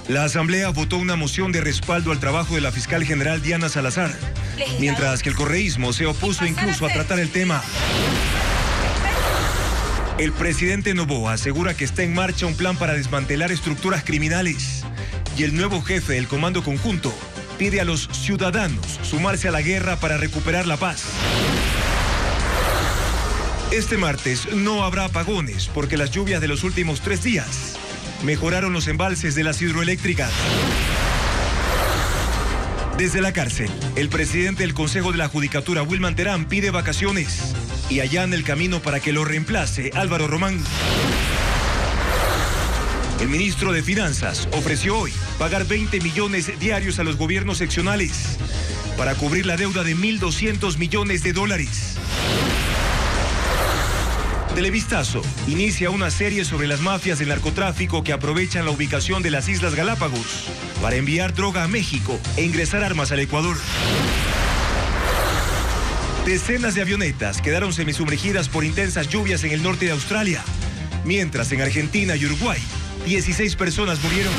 La Asamblea votó una moción de respaldo al trabajo de la fiscal general Diana Salazar, mientras que el correísmo se opuso incluso a tratar el tema. El presidente Noboa asegura que está en marcha un plan para desmantelar estructuras criminales y el nuevo jefe del Comando Conjunto pide a los ciudadanos sumarse a la guerra para recuperar la paz. Este martes no habrá apagones porque las lluvias de los últimos 3 días mejoraron los embalses de las hidroeléctricas. Desde la cárcel, el presidente del Consejo de la Judicatura, Wilman Terán, pide vacaciones y allana el camino para que lo reemplace Álvaro Román. El ministro de Finanzas ofreció hoy pagar 20 millones diarios a los gobiernos seccionales para cubrir la deuda de $1.200 millones. Televistazo inicia una serie sobre las mafias del narcotráfico que aprovechan la ubicación de las Islas Galápagos para enviar droga a México e ingresar armas al Ecuador. Decenas de avionetas quedaron semisumergidas por intensas lluvias en el norte de Australia, mientras en Argentina y Uruguay 16 personas murieron.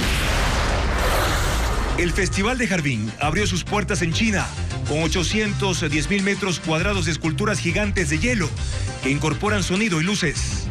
El Festival de Harbin abrió sus puertas en China con 810.000 metros cuadrados de esculturas gigantes de hielo que incorporan sonido y luces.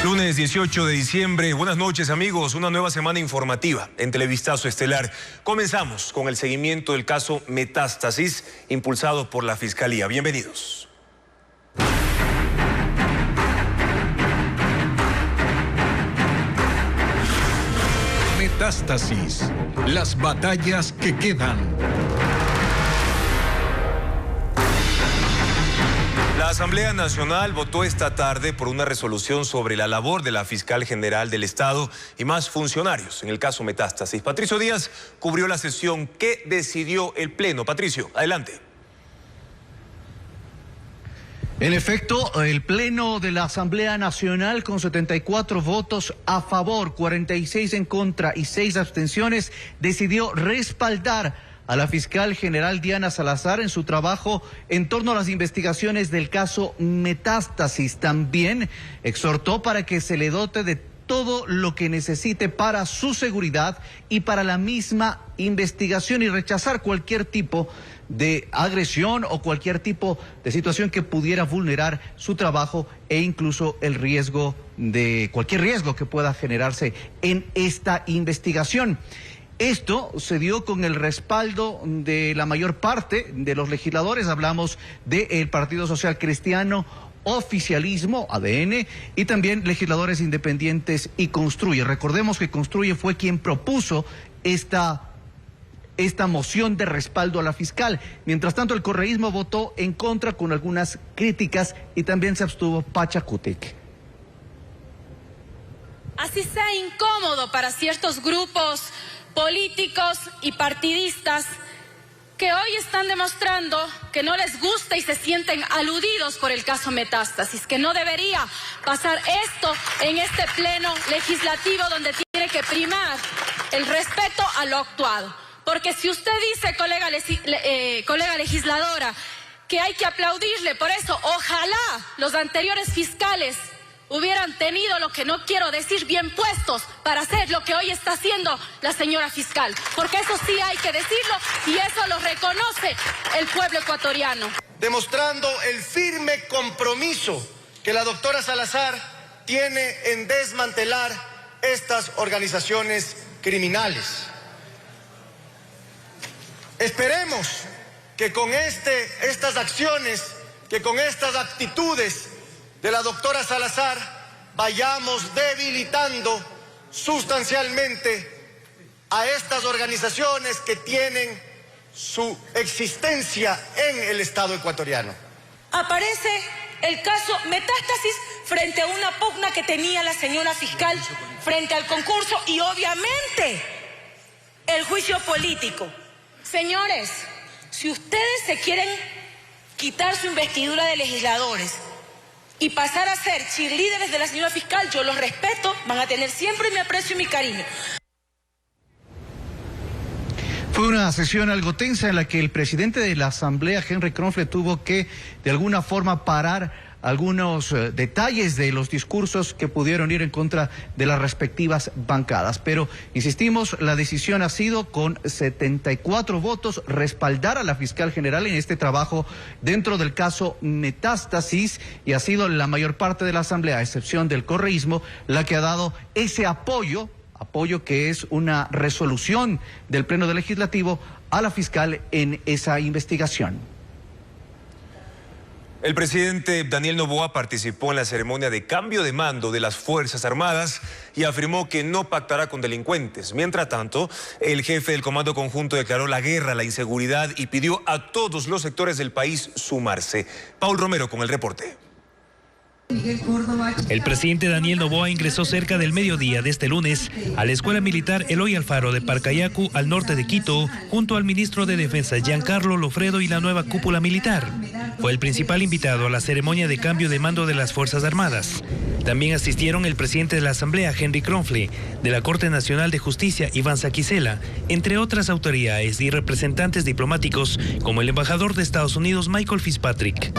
Lunes 18 de diciembre, buenas noches amigos, una nueva semana informativa en Televistazo Estelar. Comenzamos con el seguimiento del caso Metástasis impulsado por la Fiscalía. Bienvenidos. Metástasis, las batallas que quedan. La Asamblea Nacional votó esta tarde por una resolución sobre la labor de la Fiscal General del Estado y más funcionarios en el caso Metástasis. Patricio Díaz cubrió la sesión. ¿Qué decidió el Pleno? Patricio, adelante. En efecto, el Pleno de la Asamblea Nacional, con 74 votos a favor, 46 en contra y 6 abstenciones, decidió respaldar a la fiscal general Diana Salazar en su trabajo en torno a las investigaciones del caso Metástasis. También exhortó para que se le dote de todo lo que necesite para su seguridad y para la misma investigación y rechazar cualquier tipo de agresión o cualquier tipo de situación que pudiera vulnerar su trabajo e incluso el riesgo de cualquier riesgo que pueda generarse en esta investigación. Esto se dio con el respaldo de la mayor parte de los legisladores. Hablamos del Partido Social Cristiano, oficialismo, ADN, y también legisladores independientes y Construye. Recordemos que Construye fue quien propuso esta moción de respaldo a la fiscal. Mientras tanto, el correísmo votó en contra con algunas críticas y también se abstuvo Pachacutic. Así sea incómodo para ciertos grupos políticos y partidistas que hoy están demostrando que no les gusta y se sienten aludidos por el caso Metástasis, que no debería pasar esto en este pleno legislativo donde tiene que primar el respeto a lo actuado. Porque si usted dice, colega legisladora, que hay que aplaudirle, por eso ojalá los anteriores fiscales hubieran tenido, lo que no quiero decir, bien puestos para hacer lo que hoy está haciendo la señora fiscal, porque eso sí hay que decirlo y eso lo reconoce el pueblo ecuatoriano. Demostrando el firme compromiso que la doctora Salazar tiene en desmantelar estas organizaciones criminales. Esperemos que con estas acciones, que con estas actitudes de la doctora Salazar vayamos debilitando sustancialmente a estas organizaciones que tienen su existencia en el Estado ecuatoriano. Aparece el caso Metástasis frente a una pugna que tenía la señora fiscal frente al concurso y obviamente el juicio político. Señores, si ustedes se quieren quitar su investidura de legisladores y pasar a ser cheerleaders de la señora fiscal, yo los respeto, van a tener siempre mi aprecio y mi cariño. Fue una sesión algo tensa en la que el presidente de la Asamblea, Henry Kronfle, tuvo que de alguna forma parar algunos detalles de los discursos que pudieron ir en contra de las respectivas bancadas. Pero, insistimos, la decisión ha sido con 74 votos respaldar a la fiscal general en este trabajo dentro del caso Metástasis, y ha sido la mayor parte de la Asamblea, a excepción del correísmo, la que ha dado ese apoyo que es una resolución del Pleno del Legislativo a la fiscal en esa investigación. El presidente Daniel Noboa participó en la ceremonia de cambio de mando de las Fuerzas Armadas y afirmó que no pactará con delincuentes. Mientras tanto, el jefe del Comando Conjunto declaró la guerra a la inseguridad y pidió a todos los sectores del país sumarse. Paul Romero con el reporte. El presidente Daniel Noboa ingresó cerca del mediodía de este lunes a la Escuela Militar Eloy Alfaro de Parcayacu, al norte de Quito, junto al ministro de Defensa Giancarlo Lofredo y la nueva cúpula militar. Fue el principal invitado a la ceremonia de cambio de mando de las Fuerzas Armadas. También asistieron el presidente de la Asamblea, Henry Kronfle, de la Corte Nacional de Justicia, Iván Saquicela, entre otras autoridades y representantes diplomáticos como el embajador de Estados Unidos, Michael Fitzpatrick.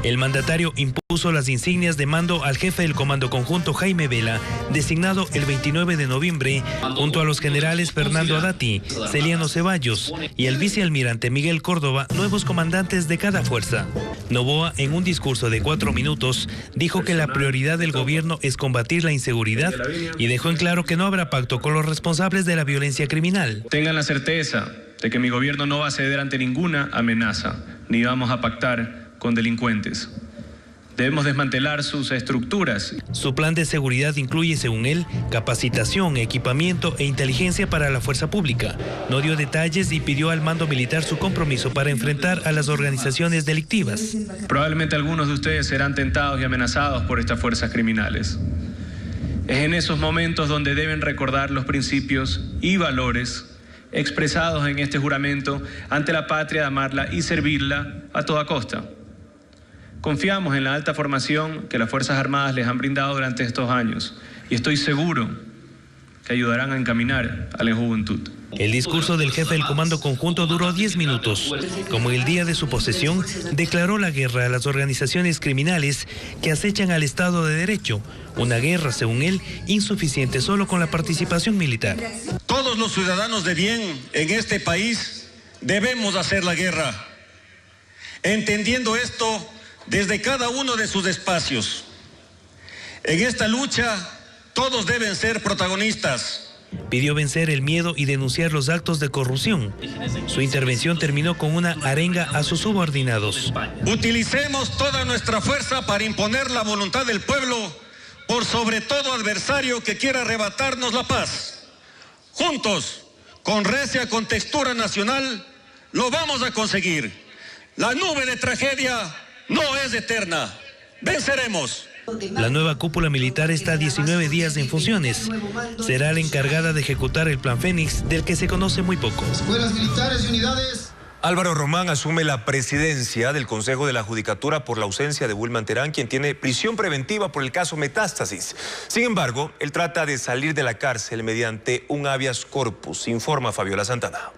El mandatario impuso las insignias de mando al jefe del Comando Conjunto, Jaime Vela, designado el 29 de noviembre, junto a los generales Fernando Adati, Celiano Ceballos y el vicealmirante Miguel Córdoba, nuevos comandantes de cada fuerza. Noboa, en un discurso de 4 minutos, dijo que la prioridad del gobierno es combatir la inseguridad y dejó en claro que no habrá pacto con los responsables de la violencia criminal. Tengan la certeza de que mi gobierno no va a ceder ante ninguna amenaza, ni vamos a pactar con delincuentes. Debemos desmantelar sus estructuras. Su plan de seguridad incluye, según él, capacitación, equipamiento e inteligencia para la fuerza pública. No dio detalles y pidió al mando militar su compromiso para enfrentar a las organizaciones delictivas. Probablemente algunos de ustedes serán tentados y amenazados por estas fuerzas criminales. Es en esos momentos donde deben recordar los principios y valores expresados en este juramento ante la patria de amarla y servirla a toda costa. Confiamos en la alta formación que las Fuerzas Armadas les han brindado durante estos años y estoy seguro que ayudarán a encaminar a la juventud. El discurso del jefe del Comando Conjunto duró 10 minutos. Como el día de su posesión, declaró la guerra a las organizaciones criminales que acechan al Estado de Derecho. Una guerra, según él, insuficiente solo con la participación militar. Todos los ciudadanos de bien en este país debemos hacer la guerra, entendiendo esto desde cada uno de sus espacios. En esta lucha, todos deben ser protagonistas. Pidió vencer el miedo y denunciar los actos de corrupción. Su intervención terminó con una arenga a sus subordinados. Utilicemos toda nuestra fuerza para imponer la voluntad del pueblo por sobre todo adversario que quiera arrebatarnos la paz. Juntos, con recia contextura nacional, lo vamos a conseguir. La nube de tragedia no es eterna. Venceremos. La nueva cúpula militar está 19 días en funciones. Será la encargada de ejecutar el Plan Fénix, del que se conoce muy poco. Escuelas militares y unidades. Álvaro Román asume la presidencia del Consejo de la Judicatura por la ausencia de Wilman Terán, quien tiene prisión preventiva por el caso Metástasis. Sin embargo, él trata de salir de la cárcel mediante un habeas corpus, informa Fabiola Santana.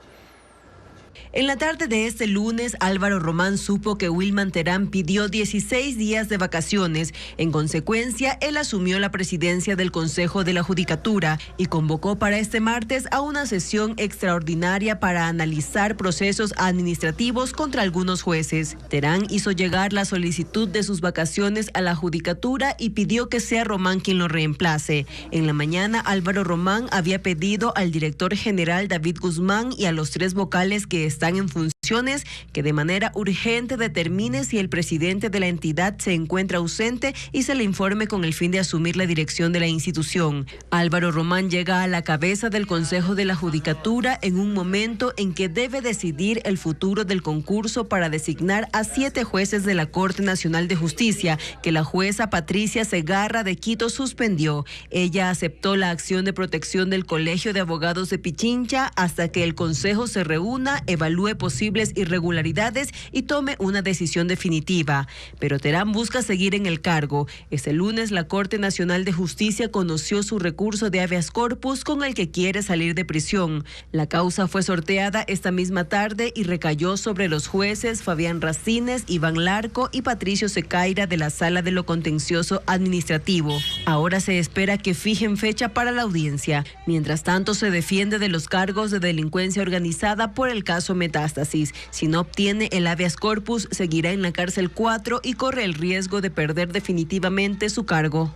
En la tarde de este lunes, Álvaro Román supo que Wilman Terán pidió 16 días de vacaciones. En consecuencia, él asumió la presidencia del Consejo de la Judicatura y convocó para este martes a una sesión extraordinaria para analizar procesos administrativos contra algunos jueces. Terán hizo llegar la solicitud de sus vacaciones a la Judicatura y pidió que sea Román quien lo reemplace. En la mañana, Álvaro Román había pedido al director general David Guzmán y a los 3 vocales que están en funciones que de manera urgente determine si el presidente de la entidad se encuentra ausente y se le informe con el fin de asumir la dirección de la institución. Álvaro Román llega a la cabeza del Consejo de la Judicatura en un momento en que debe decidir el futuro del concurso para designar a 7 jueces de la Corte Nacional de Justicia, que la jueza Patricia Segarra de Quito suspendió. Ella aceptó la acción de protección del Colegio de Abogados de Pichincha hasta que el Consejo se reúna, evalúe evalúe posibles irregularidades y tome una decisión definitiva. Pero Terán busca seguir en el cargo. Este lunes la Corte Nacional de Justicia conoció su recurso de habeas corpus con el que quiere salir de prisión. La causa fue sorteada esta misma tarde y recayó sobre los jueces Fabián Racines, Iván Larco y Patricio Secaira de la Sala de lo Contencioso Administrativo. Ahora se espera que fijen fecha para la audiencia. Mientras tanto, se defiende de los cargos de delincuencia organizada por el caso Metástasis. Si no obtiene el habeas corpus, seguirá en la cárcel 4 y corre el riesgo de perder definitivamente su cargo.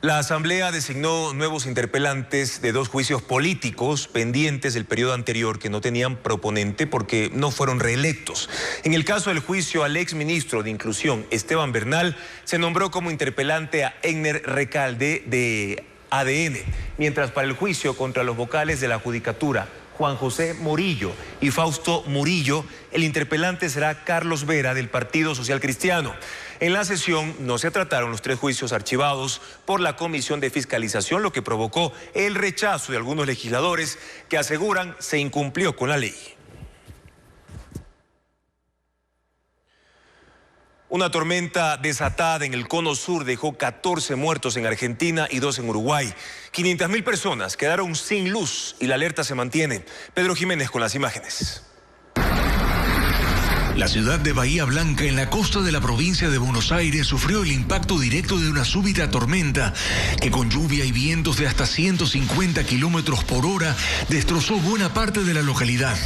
La Asamblea designó nuevos interpelantes de 2 juicios políticos pendientes del periodo anterior que no tenían proponente porque no fueron reelectos. En el caso del juicio al exministro de Inclusión, Esteban Bernal, se nombró como interpelante a Egner Recalde de ADN, mientras para el juicio contra los vocales de la Judicatura, Juan José Murillo y Fausto Murillo, el interpelante será Carlos Vera del Partido Social Cristiano. En la sesión no se trataron los 3 juicios archivados por la Comisión de Fiscalización, lo que provocó el rechazo de algunos legisladores que aseguran se incumplió con la ley. Una tormenta desatada en el cono sur dejó 14 muertos en Argentina y 2 en Uruguay. 500.000 personas quedaron sin luz y la alerta se mantiene. Pedro Jiménez con las imágenes. La ciudad de Bahía Blanca, en la costa de la provincia de Buenos Aires, sufrió el impacto directo de una súbita tormenta que con lluvia y vientos de hasta 150 kilómetros por hora destrozó buena parte de la localidad.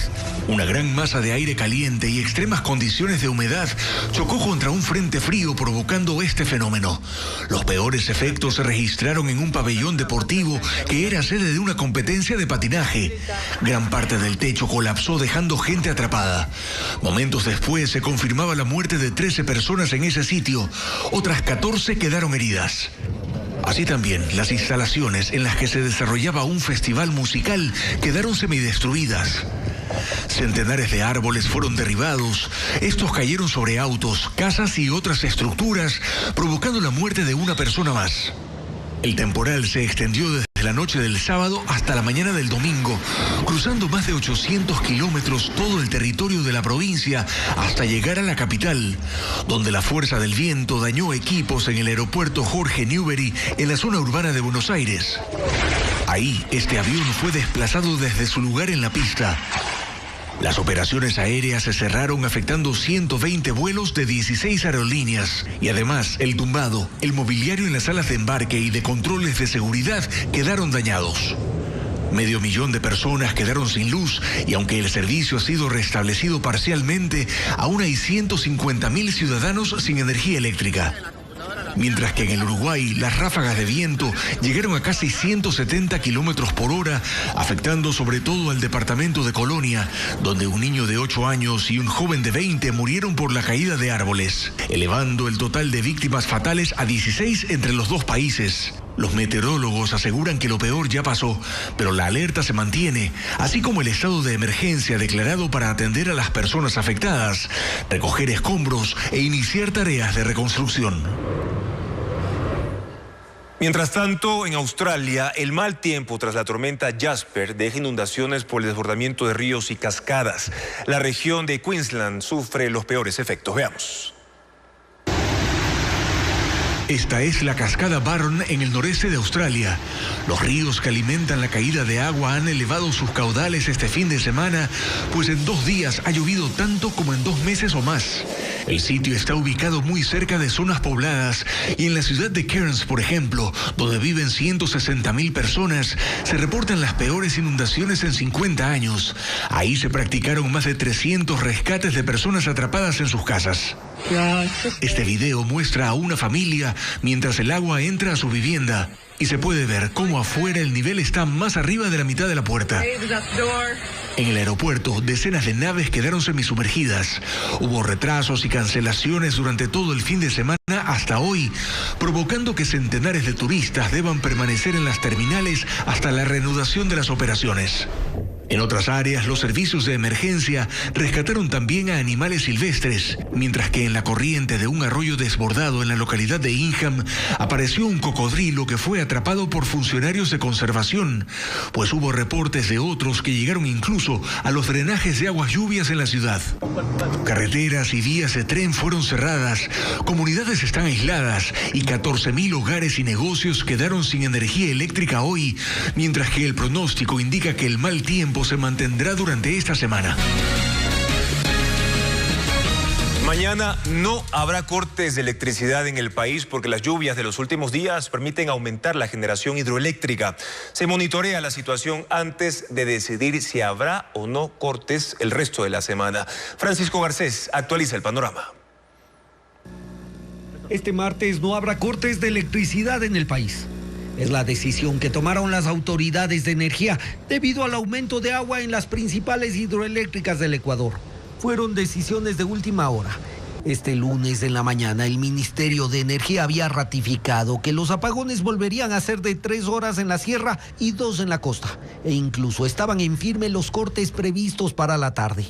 Una gran masa de aire caliente y extremas condiciones de humedad chocó contra un frente frío provocando este fenómeno. Los peores efectos se registraron en un pabellón deportivo que era sede de una competencia de patinaje. Gran parte del techo colapsó dejando gente atrapada. Momentos después se confirmaba la muerte de 13 personas en ese sitio. Otras 14 quedaron heridas. Así también, las instalaciones en las que se desarrollaba un festival musical quedaron semidestruidas. Centenares de árboles fueron derribados. Estos cayeron sobre autos, casas y otras estructuras, provocando la muerte de una persona más. El temporal se extendió desde la noche del sábado hasta la mañana del domingo, cruzando más de 800 kilómetros todo el territorio de la provincia hasta llegar a la capital, donde la fuerza del viento dañó equipos en el aeropuerto Jorge Newbery en la zona urbana de Buenos Aires. Ahí, este avión fue desplazado desde su lugar en la pista. Las operaciones aéreas se cerraron afectando 120 vuelos de 16 aerolíneas y además el tumbado, el mobiliario en las salas de embarque y de controles de seguridad quedaron dañados. 500.000 de personas quedaron sin luz y aunque el servicio ha sido restablecido parcialmente, aún hay 150.000 ciudadanos sin energía eléctrica. Mientras que en el Uruguay las ráfagas de viento llegaron a casi 170 kilómetros por hora, afectando sobre todo al departamento de Colonia, donde un niño de 8 años y un joven de 20 murieron por la caída de árboles, elevando el total de víctimas fatales a 16 entre los 2 países. Los meteorólogos aseguran que lo peor ya pasó, pero la alerta se mantiene, así como el estado de emergencia declarado para atender a las personas afectadas, recoger escombros e iniciar tareas de reconstrucción. Mientras tanto, en Australia, el mal tiempo tras la tormenta Jasper deja inundaciones por el desbordamiento de ríos y cascadas. La región de Queensland sufre los peores efectos. Veamos. Esta es la cascada Barron en el noreste de Australia. Los ríos que alimentan la caída de agua han elevado sus caudales este fin de semana, pues en 2 días ha llovido tanto como en 2 meses o más. El sitio está ubicado muy cerca de zonas pobladas y en la ciudad de Cairns, por ejemplo, donde viven 160.000 personas, se reportan las peores inundaciones en 50 años. Ahí se practicaron más de 300 rescates de personas atrapadas en sus casas. Este video muestra a una familia mientras el agua entra a su vivienda y se puede ver cómo afuera el nivel está más arriba de la mitad de la puerta. En el aeropuerto, decenas de naves quedaron semisumergidas. Hubo retrasos y cancelaciones durante todo el fin de semana hasta hoy, provocando que centenares de turistas deban permanecer en las terminales hasta la reanudación de las operaciones. En otras áreas, los servicios de emergencia rescataron también a animales silvestres, mientras que en la corriente de un arroyo desbordado en la localidad de Ingham apareció un cocodrilo que fue atrapado por funcionarios de conservación, pues hubo reportes de otros que llegaron incluso a los drenajes de aguas lluvias en la ciudad. Carreteras y vías de tren fueron cerradas, comunidades están aisladas y 14.000 hogares y negocios quedaron sin energía eléctrica hoy, mientras que el pronóstico indica que el mal tiempo se mantendrá durante esta semana. Mañana no habrá cortes de electricidad en el país porque las lluvias de los últimos días permiten aumentar la generación hidroeléctrica. Se monitorea la situación antes de decidir si habrá o no cortes el resto de la semana. Francisco Garcés actualiza el panorama. Este martes no habrá cortes de electricidad en el país. Es la decisión que tomaron las autoridades de energía debido al aumento de agua en las principales hidroeléctricas del Ecuador. Fueron decisiones de última hora. Este lunes en la mañana el Ministerio de Energía había ratificado que los apagones volverían a ser de 3 horas en la sierra y 2 en la costa, e incluso estaban en firme los cortes previstos para la tarde.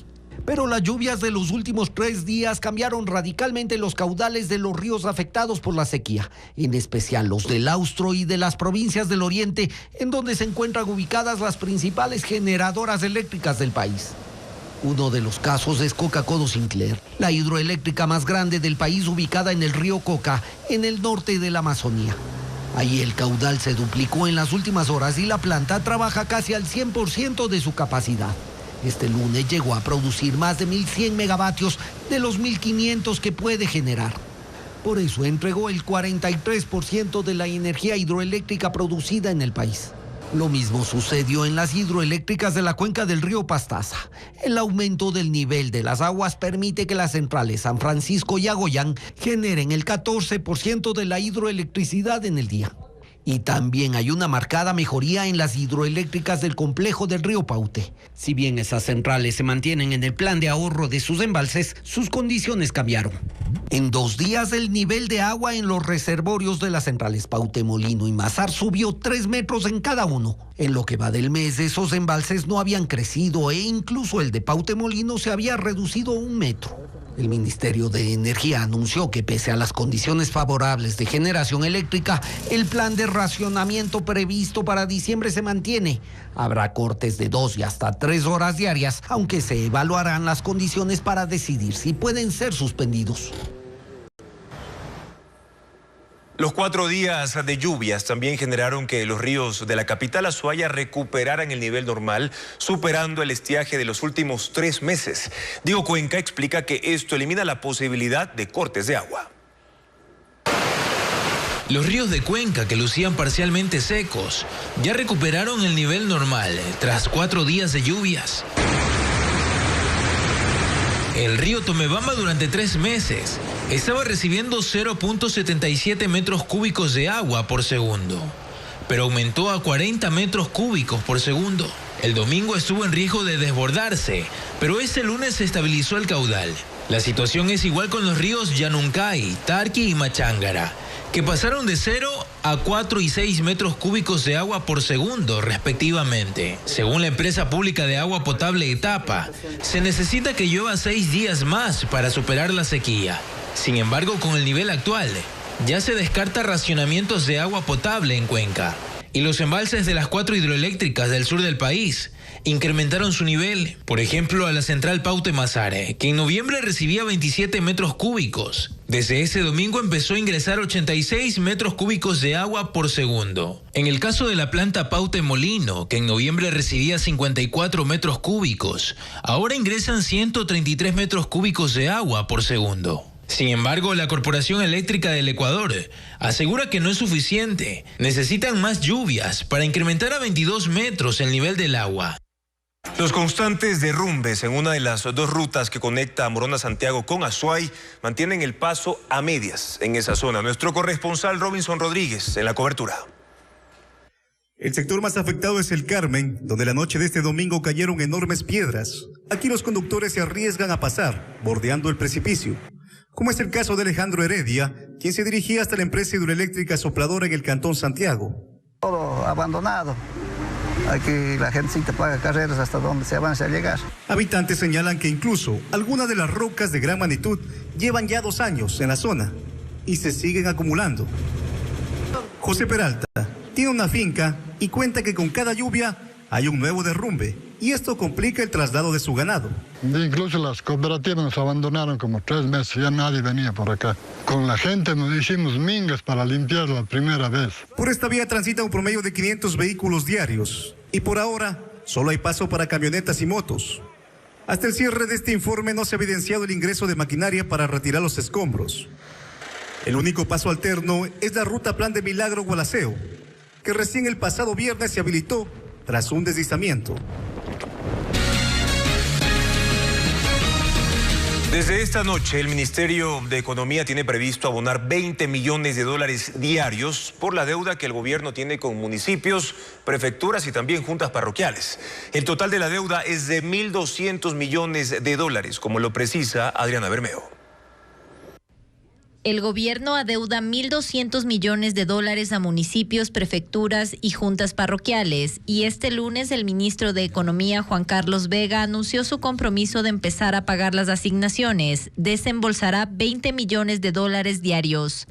Pero las lluvias de los últimos 3 días cambiaron radicalmente los caudales de los ríos afectados por la sequía, en especial los del Austro y de las provincias del Oriente, en donde se encuentran ubicadas las principales generadoras eléctricas del país. Uno de los casos es Coca-Codo Sinclair, la hidroeléctrica más grande del país ubicada en el río Coca, en el norte de la Amazonía. Ahí el caudal se duplicó en las últimas horas y la planta trabaja casi al 100% de su capacidad. Este lunes llegó a producir más de 1.100 megavatios de los 1.500 que puede generar. Por eso entregó el 43% de la energía hidroeléctrica producida en el país. Lo mismo sucedió en las hidroeléctricas de la cuenca del río Pastaza. El aumento del nivel de las aguas permite que las centrales San Francisco y Agoyán generen el 14% de la hidroelectricidad en el día. Y también hay una marcada mejoría en las hidroeléctricas del complejo del río Paute. Si bien esas centrales se mantienen en el plan de ahorro de sus embalses, sus condiciones cambiaron. En 2 días el nivel de agua en los reservorios de las centrales Paute, Molino y Mazar subió 3 metros en cada uno. En lo que va del mes, esos embalses no habían crecido e incluso el de Paute Molino se había reducido 1 metro. El Ministerio de Energía anunció que pese a las condiciones favorables de generación eléctrica, el plan de racionamiento previsto para diciembre se mantiene. Habrá cortes de 2 y hasta 3 horas diarias, aunque se evaluarán las condiciones para decidir si pueden ser suspendidos. Los 4 días de lluvias también generaron que los ríos de la capital Azuaya recuperaran el nivel normal, superando el estiaje de los últimos 3 meses. Diego Cuenca explica que esto elimina la posibilidad de cortes de agua. Los ríos de Cuenca, que lucían parcialmente secos, ya recuperaron el nivel normal tras 4 días de lluvias. El río Tomebamba durante 3 meses estaba recibiendo 0.77 metros cúbicos de agua por segundo, pero aumentó a 40 metros cúbicos por segundo. El domingo estuvo en riesgo de desbordarse, pero este lunes se estabilizó el caudal. La situación es igual con los ríos Yanuncay, Tarqui y Machángara, que pasaron de 0 a 4 y 6 metros cúbicos de agua por segundo, respectivamente. Según la empresa pública de agua potable Etapa, se necesita que llueva 6 días más para superar la sequía. Sin embargo, con el nivel actual, ya se descarta racionamientos de agua potable en Cuenca. Y los embalses de las 4 hidroeléctricas del sur del país incrementaron su nivel. Por ejemplo, a la central Paute Mazar, que en noviembre recibía 27 metros cúbicos. Desde ese domingo empezó a ingresar 86 metros cúbicos de agua por segundo. En el caso de la planta Paute Molino, que en noviembre recibía 54 metros cúbicos, ahora ingresan 133 metros cúbicos de agua por segundo. Sin embargo, la Corporación Eléctrica del Ecuador asegura que no es suficiente. Necesitan más lluvias para incrementar a 22 metros el nivel del agua. Los constantes derrumbes en una de las 2 rutas que conecta a Morona Santiago con Azuay mantienen el paso a medias en esa zona. Nuestro corresponsal Robinson Rodríguez en la cobertura. El sector más afectado es el Carmen, donde la noche de este domingo cayeron enormes piedras. Aquí los conductores se arriesgan a pasar, bordeando el precipicio, como es el caso de Alejandro Heredia, quien se dirigía hasta la empresa hidroeléctrica Sopladora en el Cantón Santiago. Todo abandonado, Aquí la gente sí te paga carreras hasta donde se avance a llegar. Habitantes señalan que incluso algunas de las rocas de gran magnitud llevan ya 2 años en la zona y se siguen acumulando. José Peralta tiene una finca y cuenta que con cada lluvia hay un nuevo derrumbe y esto complica el traslado de su ganado. Incluso las cooperativas nos abandonaron como 3 meses, ya nadie venía por acá. Con la gente nos hicimos mingas para limpiar la primera vez. Por esta vía transita un promedio de 500 vehículos diarios y por ahora solo hay paso para camionetas y motos. Hasta el cierre de este informe no se ha evidenciado el ingreso de maquinaria para retirar los escombros. El único paso alterno es la ruta Plan de Milagro-Gualaceo, que recién el pasado viernes se habilitó tras un deslizamiento. Desde esta noche, el Ministerio de Economía tiene previsto abonar 20 millones de dólares diarios por la deuda que el gobierno tiene con municipios, prefecturas y también juntas parroquiales. El total de la deuda es de 1.200 millones de dólares, como lo precisa Adriana Bermeo. El gobierno adeuda 1.200 millones de dólares a municipios, prefecturas y juntas parroquiales. Y este lunes el ministro de Economía, Juan Carlos Vega, anunció su compromiso de empezar a pagar las asignaciones. Desembolsará 20 millones de dólares diarios.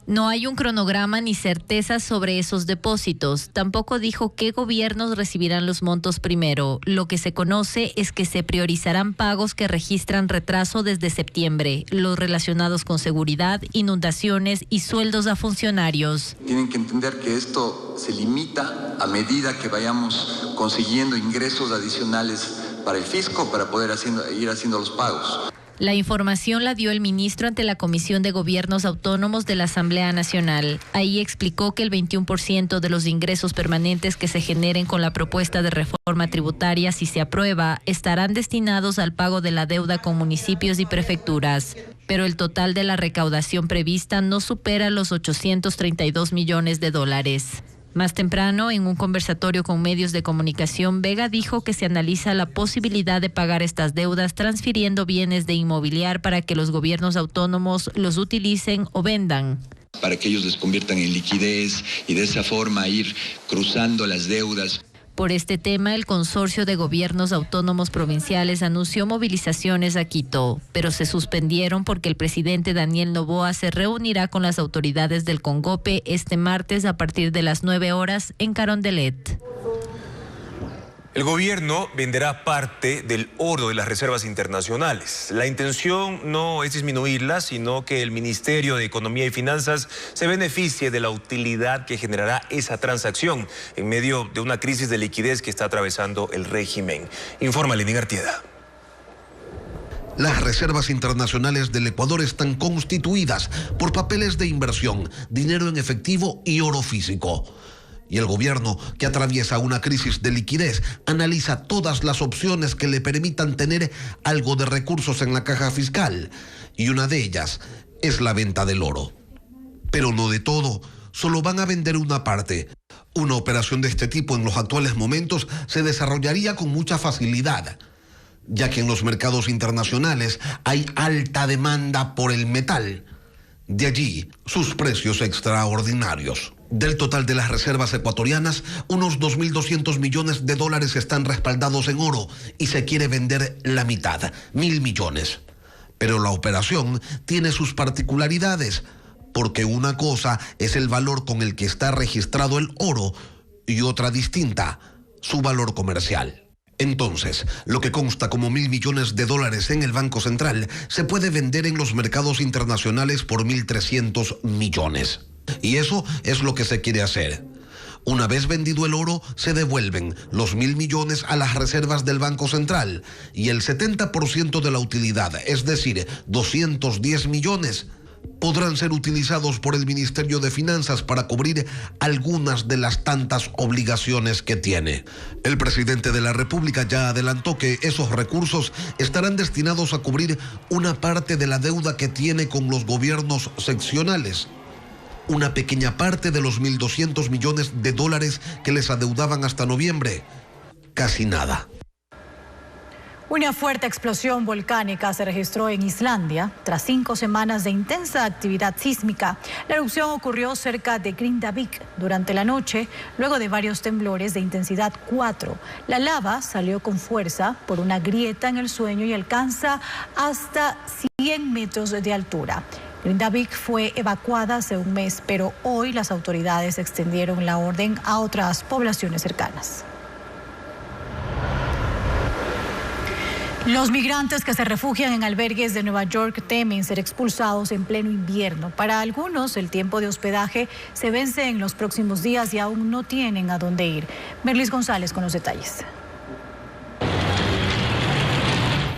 No hay un cronograma ni certeza sobre esos depósitos. Tampoco dijo qué gobiernos recibirán los montos primero. Lo que se conoce es que se priorizarán pagos que registran retraso desde septiembre, los relacionados con seguridad, inundaciones y sueldos a funcionarios. Tienen que entender que esto se limita a medida que vayamos consiguiendo ingresos adicionales para el fisco para poder ir haciendo los pagos. La información la dio el ministro ante la Comisión de Gobiernos Autónomos de la Asamblea Nacional. Ahí explicó que el 21% de los ingresos permanentes que se generen con la propuesta de reforma tributaria, si se aprueba, estarán destinados al pago de la deuda con municipios y prefecturas. Pero el total de la recaudación prevista no supera los 832 millones de dólares. Más temprano, en un conversatorio con medios de comunicación, Vega dijo que se analiza la posibilidad de pagar estas deudas transfiriendo bienes de inmobiliar para que los gobiernos autónomos los utilicen o vendan. Para que ellos les conviertan en liquidez y de esa forma ir cruzando las deudas. Por este tema, el Consorcio de Gobiernos Autónomos Provinciales anunció movilizaciones a Quito, pero se suspendieron porque el presidente Daniel Noboa se reunirá con las autoridades del Congope este martes a partir de las 9 horas en Carondelet. El gobierno venderá parte del oro de las reservas internacionales. La intención no es disminuirlas, sino que el Ministerio de Economía y Finanzas se beneficie de la utilidad que generará esa transacción en medio de una crisis de liquidez que está atravesando el régimen. Informa Lenín Artieda. Las reservas internacionales del Ecuador están constituidas por papeles de inversión, dinero en efectivo y oro físico. Y el gobierno, que atraviesa una crisis de liquidez, analiza todas las opciones que le permitan tener algo de recursos en la caja fiscal. Y una de ellas es la venta del oro. Pero no de todo, solo van a vender una parte. Una operación de este tipo en los actuales momentos se desarrollaría con mucha facilidad, ya que en los mercados internacionales hay alta demanda por el metal. De allí sus precios extraordinarios. Del total de las reservas ecuatorianas, unos 2.200 millones de dólares están respaldados en oro y se quiere vender la mitad, 1.000 millones. Pero la operación tiene sus particularidades, porque una cosa es el valor con el que está registrado el oro y otra distinta, su valor comercial. Entonces, lo que consta como 1.000 millones de dólares en el Banco Central se puede vender en los mercados internacionales por 1.300 millones. Y eso es lo que se quiere hacer. Una vez vendido el oro, se devuelven los 1.000 millones a las reservas del Banco Central y el 70% de la utilidad, es decir, 210 millones, podrán ser utilizados por el Ministerio de Finanzas para cubrir algunas de las tantas obligaciones que tiene. El presidente de la República ya adelantó que esos recursos estarán destinados a cubrir una parte de la deuda que tiene con los gobiernos seccionales. Una pequeña parte de los 1.200 millones de dólares que les adeudaban hasta noviembre. Casi nada. Una fuerte explosión volcánica se registró en Islandia tras 5 semanas de intensa actividad sísmica. La erupción ocurrió cerca de Grindavik durante la noche, luego de varios temblores de intensidad 4. La lava salió con fuerza por una grieta en el suelo y alcanza hasta 100 metros de altura. Grindavik fue evacuada hace un mes, pero hoy las autoridades extendieron la orden a otras poblaciones cercanas. Los migrantes que se refugian en albergues de Nueva York temen ser expulsados en pleno invierno. Para algunos, el tiempo de hospedaje se vence en los próximos días y aún no tienen a dónde ir. Merlis González con los detalles.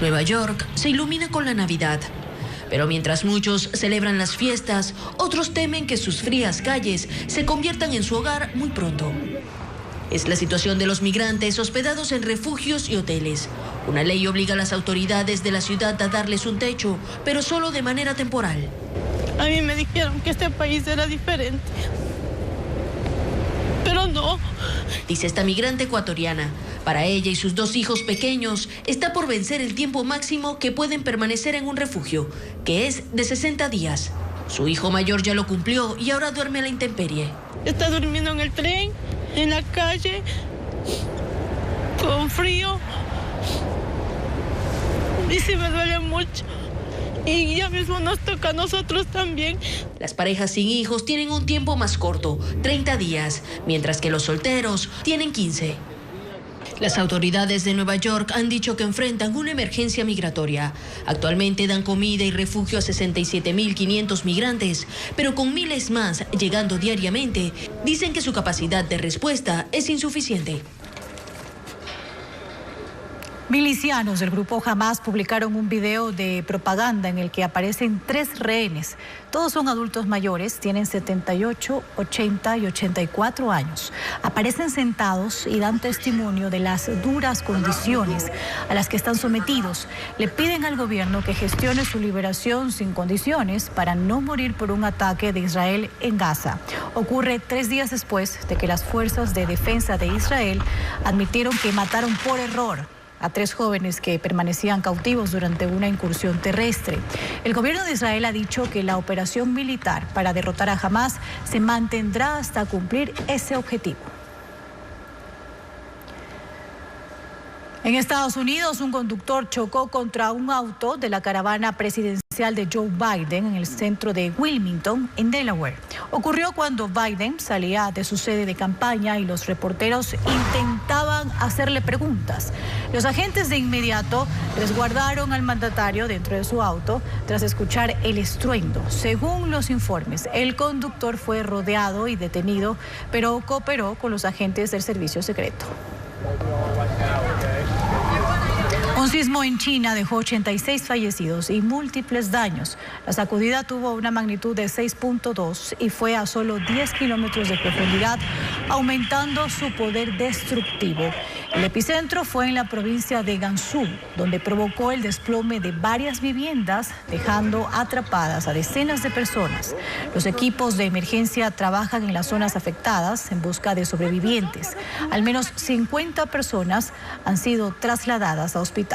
Nueva York se ilumina con la Navidad. Pero mientras muchos celebran las fiestas, otros temen que sus frías calles se conviertan en su hogar muy pronto. Es la situación de los migrantes hospedados en refugios y hoteles. Una ley obliga a las autoridades de la ciudad a darles un techo, pero solo de manera temporal. A mí me dijeron que este país era diferente, pero no. Dice esta migrante ecuatoriana. Para ella y sus 2 hijos pequeños está por vencer el tiempo máximo que pueden permanecer en un refugio, que es de 60 días. Su hijo mayor ya lo cumplió y ahora duerme a la intemperie. Está durmiendo en el tren, en la calle, con frío. Y sí me duele mucho. Y ya mismo nos toca a nosotros también. Las parejas sin hijos tienen un tiempo más corto, 30 días, mientras que los solteros tienen 15. Las autoridades de Nueva York han dicho que enfrentan una emergencia migratoria. Actualmente dan comida y refugio a 67.500 migrantes, pero con miles más llegando diariamente, dicen que su capacidad de respuesta es insuficiente. Milicianos del grupo Hamas publicaron un video de propaganda en el que aparecen 3 rehenes. Todos son adultos mayores, tienen 78, 80 y 84 años. Aparecen sentados y dan testimonio de las duras condiciones a las que están sometidos. Le piden al gobierno que gestione su liberación sin condiciones para no morir por un ataque de Israel en Gaza. Ocurre 3 días después de que las fuerzas de defensa de Israel admitieron que mataron por error a 3 jóvenes que permanecían cautivos durante una incursión terrestre. El gobierno de Israel ha dicho que la operación militar para derrotar a Hamas se mantendrá hasta cumplir ese objetivo. En Estados Unidos, un conductor chocó contra un auto de la caravana presidencial de Joe Biden en el centro de Wilmington, en Delaware. Ocurrió cuando Biden salía de su sede de campaña y los reporteros intentaban hacerle preguntas. Los agentes de inmediato resguardaron al mandatario dentro de su auto tras escuchar el estruendo. Según los informes, el conductor fue rodeado y detenido, pero cooperó con los agentes del servicio secreto. Un sismo en China dejó 86 fallecidos y múltiples daños. La sacudida tuvo una magnitud de 6.2 y fue a solo 10 kilómetros de profundidad, aumentando su poder destructivo. El epicentro fue en la provincia de Gansu, donde provocó el desplome de varias viviendas, dejando atrapadas a decenas de personas. Los equipos de emergencia trabajan en las zonas afectadas en busca de sobrevivientes. Al menos 50 personas han sido trasladadas a hospitales.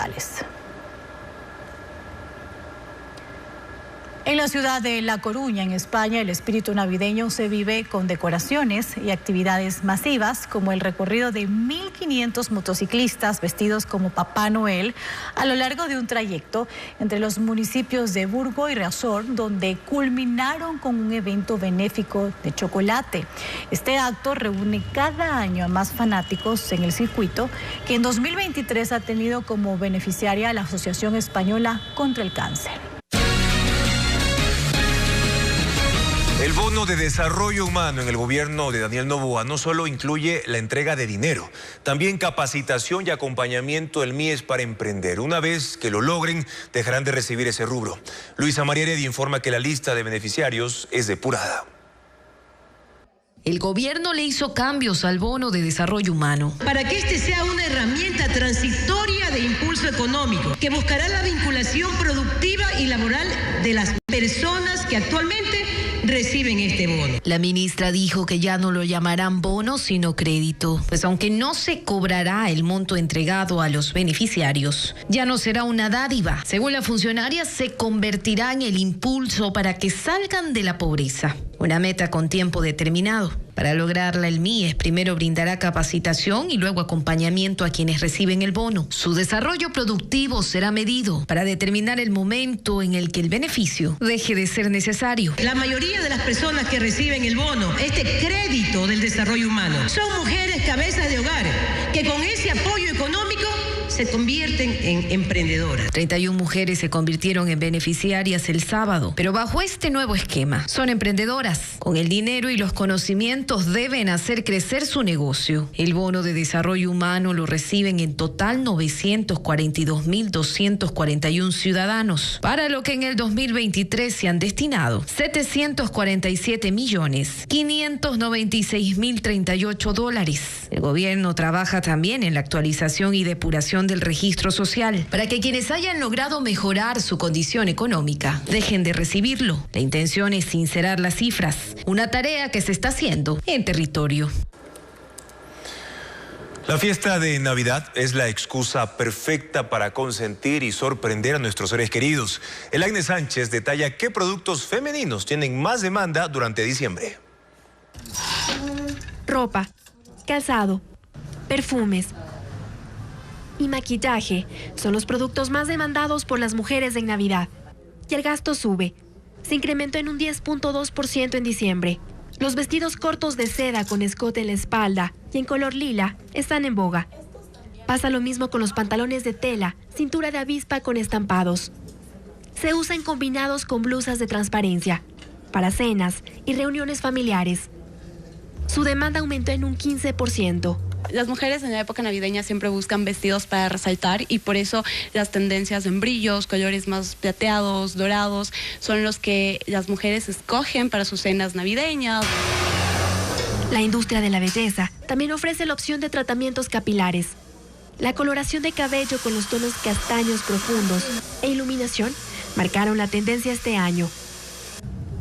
En la ciudad de La Coruña, en España, el espíritu navideño se vive con decoraciones y actividades masivas, como el recorrido de 1.500 motociclistas vestidos como Papá Noel a lo largo de un trayecto entre los municipios de Burgo y Riazor, donde culminaron con un evento benéfico de chocolate. Este acto reúne cada año a más fanáticos en el circuito, que en 2023 ha tenido como beneficiaria a la Asociación Española contra el Cáncer. El bono de desarrollo humano en el gobierno de Daniel Noboa no solo incluye la entrega de dinero, también capacitación y acompañamiento del MIES para emprender. Una vez que lo logren, dejarán de recibir ese rubro. Luisa María Heredia informa que la lista de beneficiarios es depurada. El gobierno le hizo cambios al bono de desarrollo humano para que este sea una herramienta transitoria de impulso económico que buscará la vinculación productiva y laboral de las personas que actualmente reciben este bono. La ministra dijo que ya no lo llamarán bono, sino crédito, pues aunque no se cobrará el monto entregado a los beneficiarios, ya no será una dádiva. Según la funcionaria, se convertirá en el impulso para que salgan de la pobreza. Una meta con tiempo determinado. Para lograrla, el MIES primero brindará capacitación y luego acompañamiento a quienes reciben el bono. Su desarrollo productivo será medido para determinar el momento en el que el beneficio deje de ser necesario. La mayoría de las personas que reciben el bono, este crédito del desarrollo humano, son mujeres cabezas de hogar que con ese apoyo económico se convierten en emprendedoras. 31 mujeres se convirtieron en beneficiarias el sábado, pero bajo este nuevo esquema son emprendedoras. Con el dinero y los conocimientos deben hacer crecer su negocio. El bono de desarrollo humano lo reciben en total 942.241 ciudadanos, para lo que en el 2023 se han destinado $747.596.038. El gobierno trabaja también en la actualización y depuración del registro social para que quienes hayan logrado mejorar su condición económica dejen de recibirlo. La intención es sincerar las cifras, una tarea que se está haciendo en territorio. La fiesta de Navidad es la excusa perfecta para consentir y sorprender a nuestros seres queridos. El Agnes Sánchez detalla qué productos femeninos tienen más demanda durante diciembre. Ropa, calzado, perfumes y maquillaje son los productos más demandados por las mujeres en Navidad. Y el gasto sube. Se incrementó en un 10.2% en diciembre. Los vestidos cortos de seda con escote en la espalda y en color lila están en boga. Pasa lo mismo con los pantalones de tela, cintura de avispa con estampados. Se usan combinados con blusas de transparencia, para cenas y reuniones familiares. Su demanda aumentó en un 15%. Las mujeres en la época navideña siempre buscan vestidos para resaltar y por eso las tendencias en brillos, colores más plateados, dorados, son los que las mujeres escogen para sus cenas navideñas. La industria de la belleza también ofrece la opción de tratamientos capilares. La coloración de cabello con los tonos castaños profundos e iluminación marcaron la tendencia este año.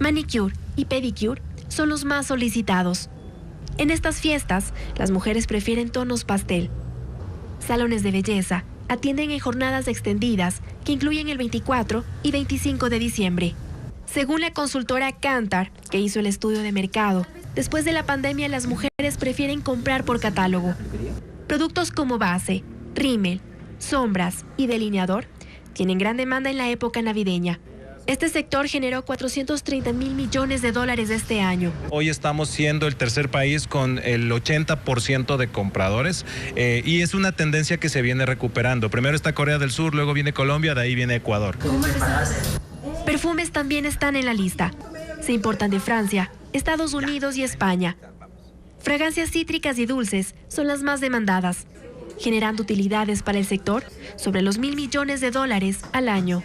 Manicure y pedicure son los más solicitados. En estas fiestas, las mujeres prefieren tonos pastel. Salones de belleza atienden en jornadas extendidas que incluyen el 24 y 25 de diciembre. Según la consultora Kantar, que hizo el estudio de mercado, después de la pandemia las mujeres prefieren comprar por catálogo. Productos como base, rímel, sombras y delineador tienen gran demanda en la época navideña. Este sector generó $430 mil millones este año. Hoy estamos siendo el tercer país con el 80% de compradores y es una tendencia que se viene recuperando. Primero está Corea del Sur, luego viene Colombia, de ahí viene Ecuador. Perfumes también están en la lista. Se importan de Francia, Estados Unidos y España. Fragancias cítricas y dulces son las más demandadas, generando utilidades para el sector sobre los $1.000 millones al año.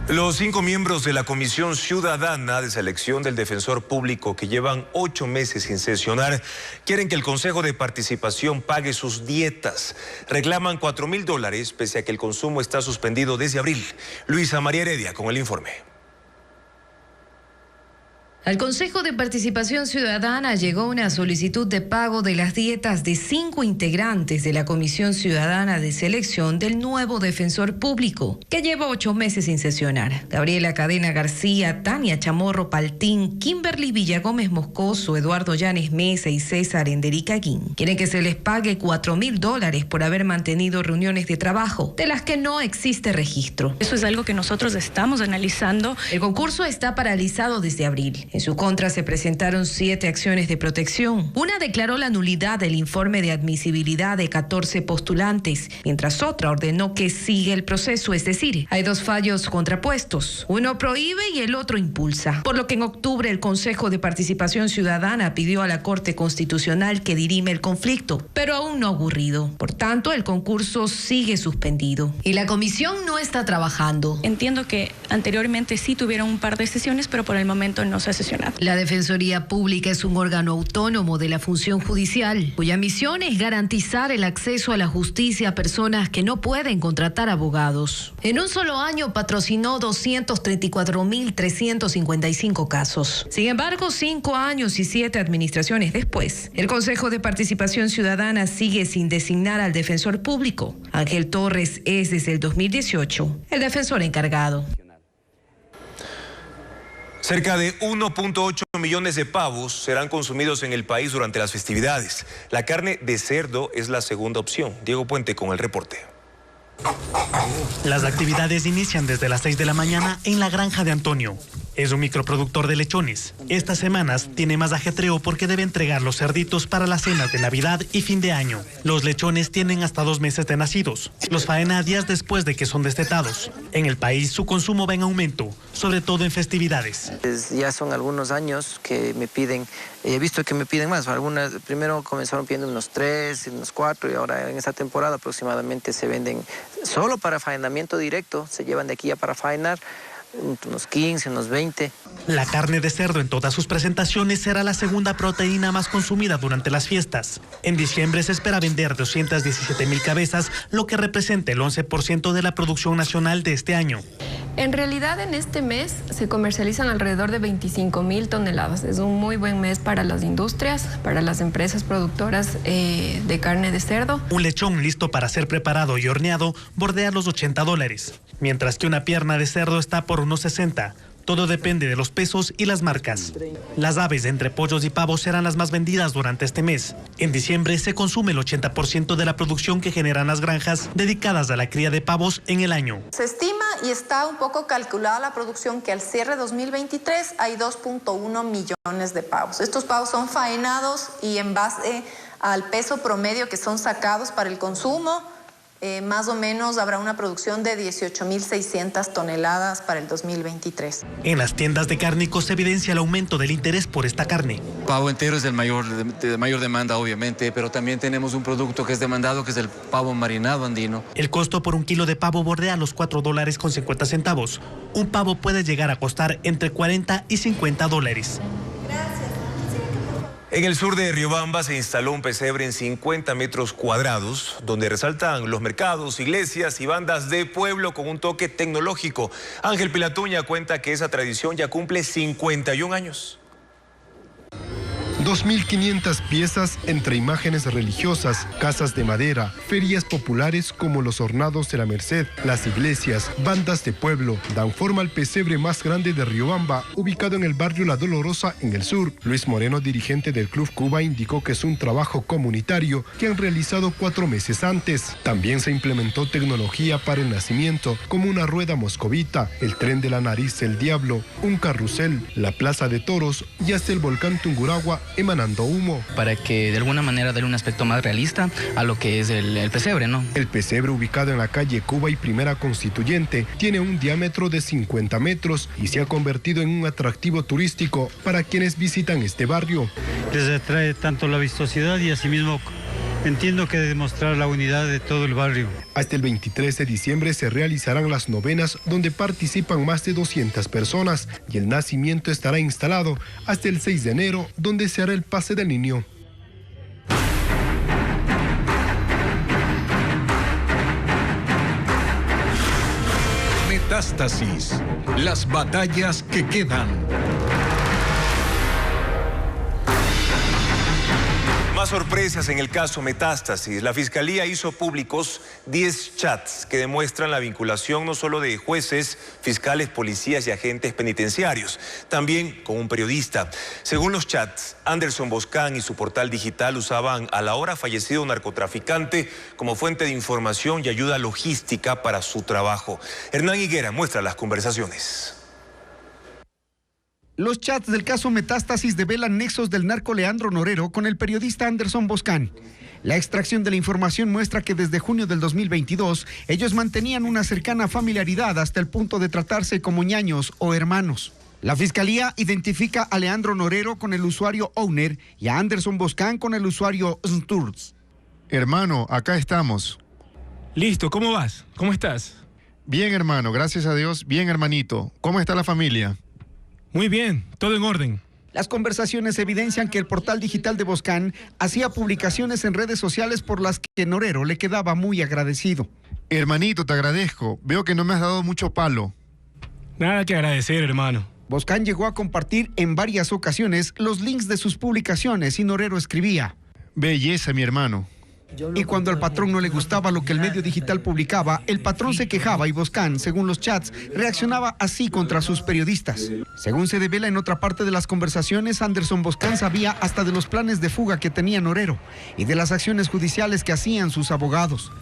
Los 5 miembros de la Comisión Ciudadana de Selección del Defensor Público, que llevan 8 meses sin sesionar, quieren que el Consejo de Participación pague sus dietas. Reclaman $4.000 pese a que el consumo está suspendido desde abril. Luisa María Heredia con el informe. Al Consejo de Participación Ciudadana llegó una solicitud de pago de las dietas de 5 integrantes de la Comisión Ciudadana de Selección del nuevo Defensor Público, que lleva 8 meses sin sesionar. Gabriela Cadena García, Tania Chamorro Paltín, Kimberly Villagómez Moscoso, Eduardo Llanes Mesa y César Endericaguín quieren que se les pague $4.000 por haber mantenido reuniones de trabajo, de las que no existe registro. Eso es algo que nosotros estamos analizando. El concurso está paralizado desde abril. En su contra se presentaron 7 acciones de protección. Una declaró la nulidad del informe de admisibilidad de 14 postulantes, mientras otra ordenó que siga el proceso, es decir, hay 2 fallos contrapuestos. Uno prohíbe y el otro impulsa. Por lo que en octubre el Consejo de Participación Ciudadana pidió a la Corte Constitucional que dirime el conflicto, pero aún no ha ocurrido. Por tanto, el concurso sigue suspendido. Y la comisión no está trabajando. Entiendo que anteriormente sí tuvieron un par de sesiones, pero por el momento no se ha posesionado. La Defensoría Pública es un órgano autónomo de la función judicial, cuya misión es garantizar el acceso a la justicia a personas que no pueden contratar abogados. En un solo año patrocinó 234.355 casos. Sin embargo, 5 años y 7 administraciones después, el Consejo de Participación Ciudadana sigue sin designar al defensor público. Ángel Torres es desde el 2018 el defensor encargado. Cerca de 1.8 millones de pavos serán consumidos en el país durante las festividades. La carne de cerdo es la segunda opción. Diego Puente con el reporte. Las actividades inician desde las 6 de la mañana en la granja de Antonio. Es un microproductor de lechones. Estas semanas tiene más ajetreo porque debe entregar los cerditos para las cenas de Navidad y fin de año. Los lechones tienen hasta 2 meses de nacidos. Los faena días después de que son destetados. En el país su consumo va en aumento, sobre todo en festividades. Ya son algunos años que me piden, he visto que me piden más. Primero comenzaron pidiendo unos 3, unos 4 y ahora en esta temporada aproximadamente se venden solo para faenamiento directo. Se llevan de aquí ya para faenar unos 15, unos 20. La carne de cerdo en todas sus presentaciones será la segunda proteína más consumida durante las fiestas. En diciembre se espera vender 217.000 cabezas, lo que representa el 11% de la producción nacional de este año. En realidad, en este mes se comercializan alrededor de 25.000 toneladas. Es un muy buen mes para las industrias, para las empresas productoras de carne de cerdo. Un lechón listo para ser preparado y horneado bordea los $80, mientras que una pierna de cerdo está por unos 60. Todo depende de los pesos y las marcas. Las aves entre pollos y pavos serán las más vendidas durante este mes. En diciembre se consume el 80% de la producción que generan las granjas dedicadas a la cría de pavos en el año. Se estima y está un poco calculada la producción que al cierre 2023 hay 2.1 millones de pavos. Estos pavos son faenados y en base al peso promedio que son sacados para el consumo, más o menos habrá una producción de 18.600 toneladas para el 2023. En las tiendas de cárnicos se evidencia el aumento del interés por esta carne. Pavo entero es de mayor demanda, obviamente, pero también tenemos un producto que es demandado, que es el pavo marinado andino. El costo por un kilo de pavo bordea los $4.50. Un pavo puede llegar a costar entre $40 y $50. En el sur de Riobamba se instaló un pesebre en 50 metros cuadrados, donde resaltan los mercados, iglesias y bandas de pueblo con un toque tecnológico. Ángel Pilatuña cuenta que esa tradición ya cumple 51 años. 2.500 piezas entre imágenes religiosas, casas de madera, ferias populares como los Hornados de la Merced, las iglesias, bandas de pueblo, dan forma al pesebre más grande de Riobamba, ubicado en el barrio La Dolorosa, en el sur. Luis Moreno, dirigente del Club Cuba, indicó que es un trabajo comunitario que han realizado 4 meses antes. También se implementó tecnología para el nacimiento, como una rueda moscovita, el tren de la nariz del diablo, un carrusel, la plaza de toros y hasta el volcán Tungurahua emanando humo. Para que de alguna manera dé un aspecto más realista a lo que es el pesebre, ¿no? El pesebre, ubicado en la calle Cuba y Primera Constituyente, tiene un diámetro de 50 metros y se ha convertido en un atractivo turístico para quienes visitan este barrio. Les atrae tanto la vistosidad y asimismo entiendo que demostrar la unidad de todo el barrio. Hasta el 23 de diciembre se realizarán las novenas, donde participan más de 200 personas, y el nacimiento estará instalado hasta el 6 de enero, donde se hará el pase del niño. Metástasis, las batallas que quedan. Más sorpresas en el caso Metástasis. La Fiscalía hizo públicos 10 chats que demuestran la vinculación no solo de jueces, fiscales, policías y agentes penitenciarios, también con un periodista. Según los chats, Anderson Boscan y su portal digital usaban al ahora fallecido narcotraficante como fuente de información y ayuda logística para su trabajo. Hernán Higuera muestra las conversaciones. Los chats del caso Metástasis develan nexos del narco Leandro Norero con el periodista Anderson Boscan. La extracción de la información muestra que desde junio del 2022 ellos mantenían una cercana familiaridad hasta el punto de tratarse como ñaños o hermanos. La Fiscalía identifica a Leandro Norero con el usuario Owner y a Anderson Boscan con el usuario Sturz. Hermano, acá estamos. Listo, ¿cómo vas? ¿Cómo estás? Bien, hermano, gracias a Dios. Bien, hermanito. ¿Cómo está la familia? Muy bien, todo en orden. Las conversaciones evidencian que el portal digital de Boscan hacía publicaciones en redes sociales por las que Norero le quedaba muy agradecido. Hermanito, te agradezco. Veo que no me has dado mucho palo. Nada que agradecer, hermano. Boscan llegó a compartir en varias ocasiones los links de sus publicaciones y Norero escribía: belleza, mi hermano. Y cuando al patrón no le gustaba lo que el medio digital publicaba, el patrón se quejaba y Boscan, según los chats, reaccionaba así contra sus periodistas. Según se devela en otra parte de las conversaciones, Anderson Boscan sabía hasta de los planes de fuga que tenía Norero y de las acciones judiciales que hacían sus abogados.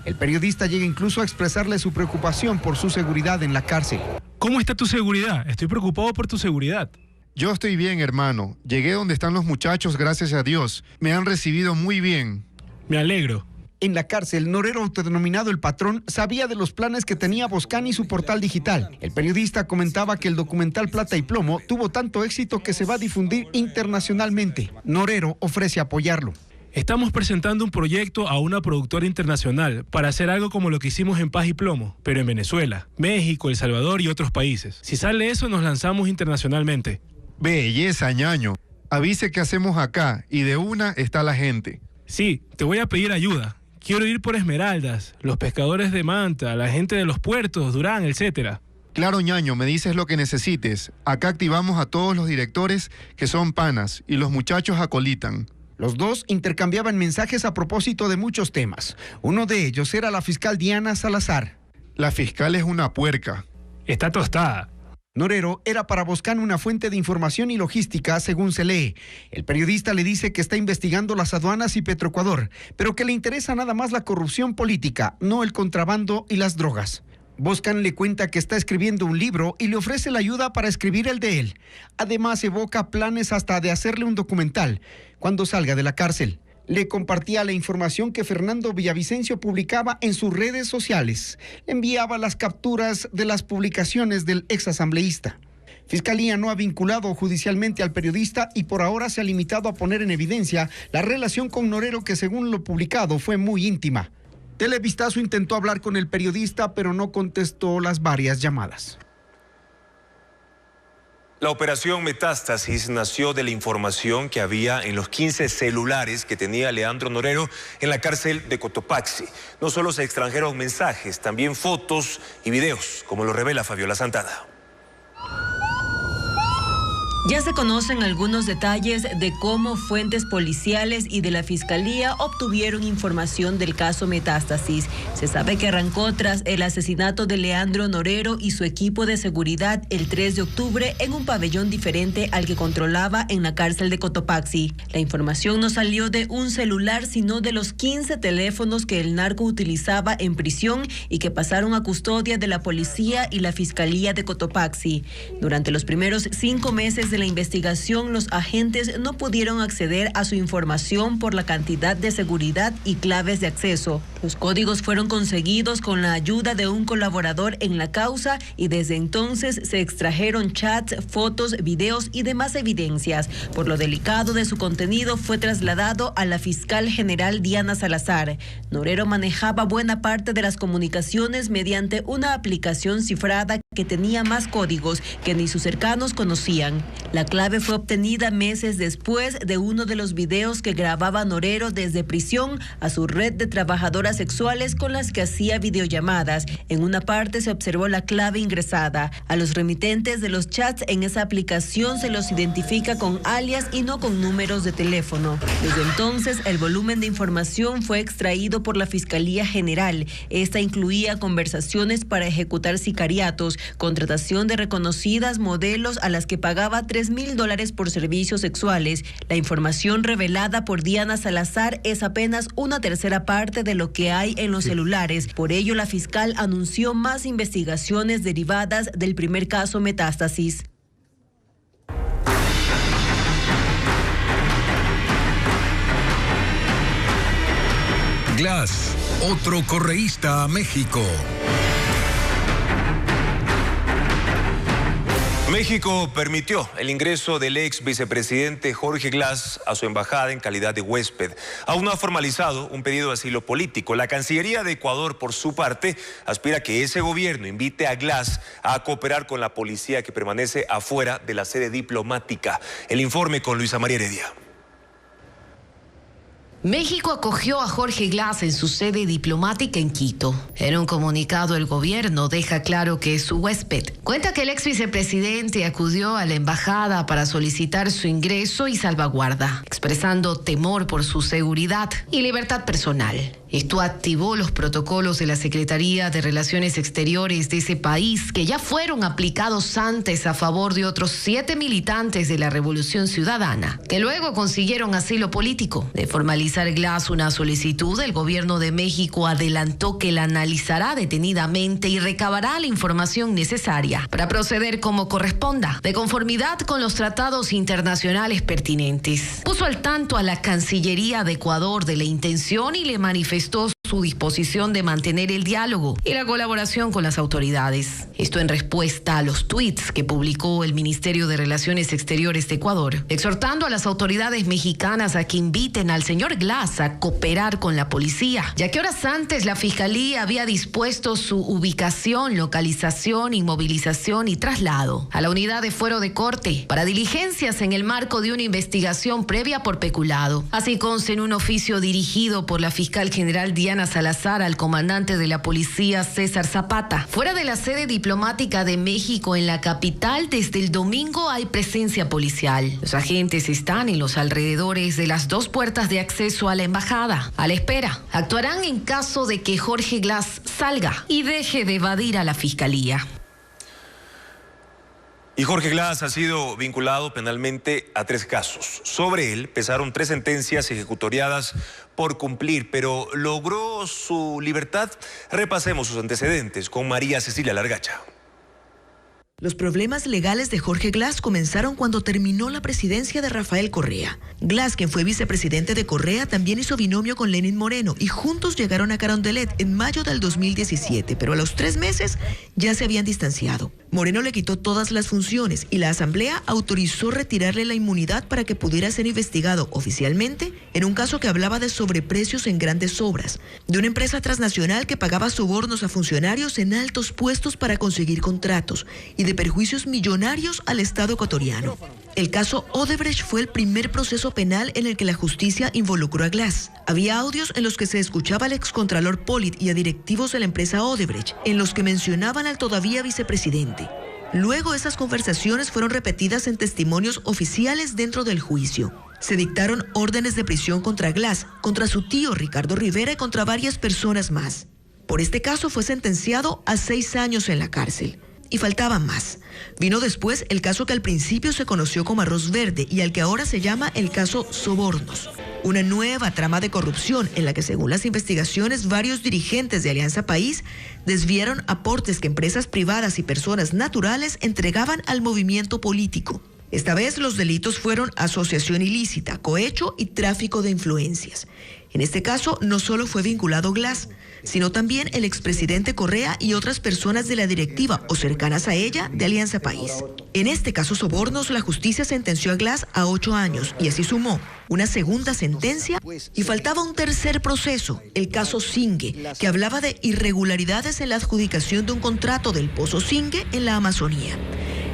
El periodista llega incluso a expresarle su preocupación por su seguridad en la cárcel. ¿Cómo está tu seguridad? Estoy preocupado por tu seguridad. Yo estoy bien, hermano. Llegué donde están los muchachos, gracias a Dios. Me han recibido muy bien. Me alegro. En la cárcel, Norero, autodenominado el patrón, sabía de los planes que tenía Boscan y su portal digital. El periodista comentaba que el documental Plata y Plomo tuvo tanto éxito que se va a difundir internacionalmente. Norero ofrece apoyarlo. Estamos presentando un proyecto a una productora internacional para hacer algo como lo que hicimos en Paz y Plomo, pero en Venezuela, México, El Salvador y otros países. Si sale eso, nos lanzamos internacionalmente. Belleza, ñaño. Avise qué hacemos acá y de una está la gente. Sí, te voy a pedir ayuda. Quiero ir por Esmeraldas, los pescadores de Manta, la gente de los puertos, Durán, etc. Claro, ñaño, me dices lo que necesites. Acá activamos a todos los directores que son panas y los muchachos acolitan. Los dos intercambiaban mensajes a propósito de muchos temas. Uno de ellos era la fiscal Diana Salazar. La fiscal es una puerca. Está tostada. Norero era para Boscan una fuente de información y logística, según se lee. El periodista le dice que está investigando las aduanas y Petroecuador, pero que le interesa nada más la corrupción política, no el contrabando y las drogas. Boscan le cuenta que está escribiendo un libro y le ofrece la ayuda para escribir el de él. Además, evoca planes hasta de hacerle un documental cuando salga de la cárcel. Le compartía la información que Fernando Villavicencio publicaba en sus redes sociales. Le enviaba las capturas de las publicaciones del exasambleísta. Fiscalía no ha vinculado judicialmente al periodista y por ahora se ha limitado a poner en evidencia la relación con Norero, que según lo publicado fue muy íntima. Televistazo intentó hablar con el periodista, pero no contestó las varias llamadas. La operación Metástasis nació de la información que había en los 15 celulares que tenía Leandro Norero en la cárcel de Cotopaxi. No solo se extrajeron mensajes, también fotos y videos, como lo revela Fabiola Santana. Ya se conocen algunos detalles de cómo fuentes policiales y de la Fiscalía obtuvieron información del caso Metástasis. Se sabe que arrancó tras el asesinato de Leandro Norero y su equipo de seguridad el 3 de octubre en un pabellón diferente al que controlaba en la cárcel de Cotopaxi. La información no salió de un celular, sino de los 15 teléfonos que el narco utilizaba en prisión y que pasaron a custodia de la policía y la Fiscalía de Cotopaxi. Durante los primeros 5 meses de la investigación, los agentes no pudieron acceder a su información por la cantidad de seguridad y claves de acceso. Los códigos fueron conseguidos con la ayuda de un colaborador en la causa y desde entonces se extrajeron chats, fotos, videos y demás evidencias. Por lo delicado de su contenido, fue trasladado a la fiscal general Diana Salazar. Norero manejaba buena parte de las comunicaciones mediante una aplicación cifrada que tenía más códigos que ni sus cercanos conocían. La clave fue obtenida meses después de uno de los videos que grababa Norero desde prisión a su red de trabajadoras sexuales con las que hacía videollamadas. En una parte se observó la clave ingresada. A los remitentes de los chats en esa aplicación se los identifica con alias y no con números de teléfono. Desde entonces, el volumen de información fue extraído por la Fiscalía General. Esta incluía conversaciones para ejecutar sicariatos, contratación de reconocidas modelos a las que pagaba $3,000 por servicios sexuales. La información revelada por Diana Salazar es apenas una tercera parte de lo que hay en los celulares. Por ello, la fiscal anunció más investigaciones derivadas del primer caso Metástasis. Glass, otro correísta a México. México permitió el ingreso del ex vicepresidente Jorge Glass a su embajada en calidad de huésped. Aún no ha formalizado un pedido de asilo político. La Cancillería de Ecuador, por su parte, aspira a que ese gobierno invite a Glass a cooperar con la policía que permanece afuera de la sede diplomática. El informe con Luisa María Heredia. México acogió a Jorge Glass en su sede diplomática en Quito. En un comunicado, el gobierno deja claro que es su huésped. Cuenta que el ex vicepresidente acudió a la embajada para solicitar su ingreso y salvaguarda, expresando temor por su seguridad y libertad personal. Esto activó los protocolos de la Secretaría de Relaciones Exteriores de ese país, que ya fueron aplicados antes a favor de otros 7 militantes de la Revolución Ciudadana, que luego consiguieron asilo político. De formalizar Glass una solicitud, el gobierno de México adelantó que la analizará detenidamente y recabará la información necesaria para proceder como corresponda, de conformidad con los tratados internacionales pertinentes. Puso al tanto a la Cancillería de Ecuador de la intención y le manifestó su disposición de mantener el diálogo y la colaboración con las autoridades. Esto en respuesta a los tweets que publicó el Ministerio de Relaciones Exteriores de Ecuador, exhortando a las autoridades mexicanas a que inviten al señor Glass a cooperar con la policía, ya que horas antes la Fiscalía había dispuesto su ubicación, localización, inmovilización y traslado a la unidad de fuero de corte para diligencias en el marco de una investigación previa por peculado. Así consta en un oficio dirigido por la fiscal general Diana Salazar al comandante de la policía César Zapata. Fuera de la sede diplomática de México en la capital, desde el domingo hay presencia policial. Los agentes están en los alrededores de las 2 puertas de acceso a la embajada. A la espera, actuarán en caso de que Jorge Glass salga y deje de evadir a la fiscalía. Y Jorge Glass ha sido vinculado penalmente a 3 casos. Sobre él pesaron 3 sentencias ejecutoriadas por cumplir, pero logró su libertad. Repasemos sus antecedentes con María Cecilia Largacha. Los problemas legales de Jorge Glass comenzaron cuando terminó la presidencia de Rafael Correa. Glass, quien fue vicepresidente de Correa, también hizo binomio con Lenín Moreno y juntos llegaron a Carondelet en mayo del 2017, pero a los 3 meses ya se habían distanciado. Moreno le quitó todas las funciones y la Asamblea autorizó retirarle la inmunidad para que pudiera ser investigado oficialmente en un caso que hablaba de sobreprecios en grandes obras, de una empresa transnacional que pagaba sobornos a funcionarios en altos puestos para conseguir contratos y de perjuicios millonarios al Estado ecuatoriano. El caso Odebrecht fue el primer proceso penal en el que la justicia involucró a Glass. Había audios en los que se escuchaba al excontralor Polit y a directivos de la empresa Odebrecht, en los que mencionaban al todavía vicepresidente. Luego esas conversaciones fueron repetidas en testimonios oficiales dentro del juicio. Se dictaron órdenes de prisión contra Glass, contra su tío Ricardo Rivera y contra varias personas más. Por este caso fue sentenciado a 6 años en la cárcel. Y faltaban más. Vino después el caso que al principio se conoció como Arroz Verde y al que ahora se llama el caso Sobornos. Una nueva trama de corrupción en la que, según las investigaciones, varios dirigentes de Alianza País desviaron aportes que empresas privadas y personas naturales entregaban al movimiento político. Esta vez los delitos fueron asociación ilícita, cohecho y tráfico de influencias. En este caso no solo fue vinculado Glass, sino también el expresidente Correa y otras personas de la directiva o cercanas a ella de Alianza País. En este caso Sobornos, la justicia sentenció a Glass a 8 años y así sumó una segunda sentencia y faltaba un tercer proceso, el caso Singue, que hablaba de irregularidades en la adjudicación de un contrato del Pozo Singue en la Amazonía.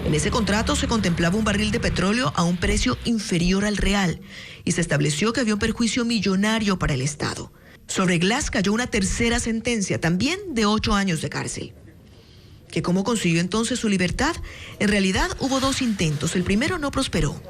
En ese contrato se contemplaba un barril de petróleo a un precio inferior al real y se estableció que había un perjuicio millonario para el Estado. Sobre Glass cayó una tercera sentencia, también de 8 años de cárcel. ¿Que cómo consiguió entonces su libertad? En realidad hubo 2 intentos, el primero no prosperó.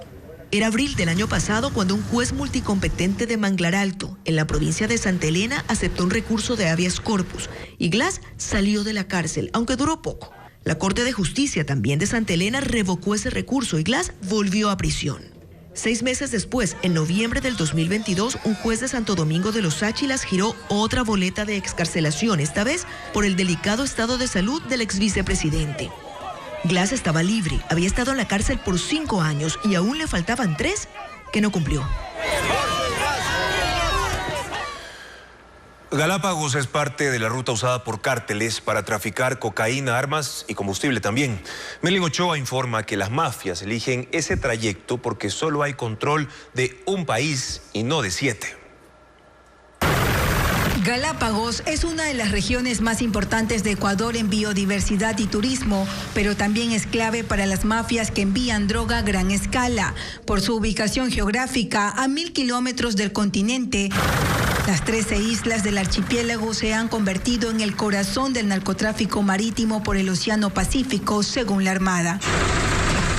Era abril del año pasado cuando un juez multicompetente de Manglar Alto, en la provincia de Santa Elena, aceptó un recurso de habeas corpus y Glass salió de la cárcel, aunque duró poco. La Corte de Justicia también de Santa Elena revocó ese recurso y Glass volvió a prisión. 6 meses después, en noviembre del 2022, un juez de Santo Domingo de los Áchilas giró otra boleta de excarcelación, esta vez por el delicado estado de salud del exvicepresidente. Glass estaba libre, había estado en la cárcel por 5 años y aún le faltaban 3 que no cumplió. Galápagos es parte de la ruta usada por cárteles para traficar cocaína, armas y combustible también. Melin Ochoa informa que las mafias eligen ese trayecto porque solo hay control de un país y no de 7. Galápagos es una de las regiones más importantes de Ecuador en biodiversidad y turismo, pero también es clave para las mafias que envían droga a gran escala. Por su ubicación geográfica, a 1000 kilómetros del continente, las 13 islas del archipiélago se han convertido en el corazón del narcotráfico marítimo por el Océano Pacífico, según la Armada.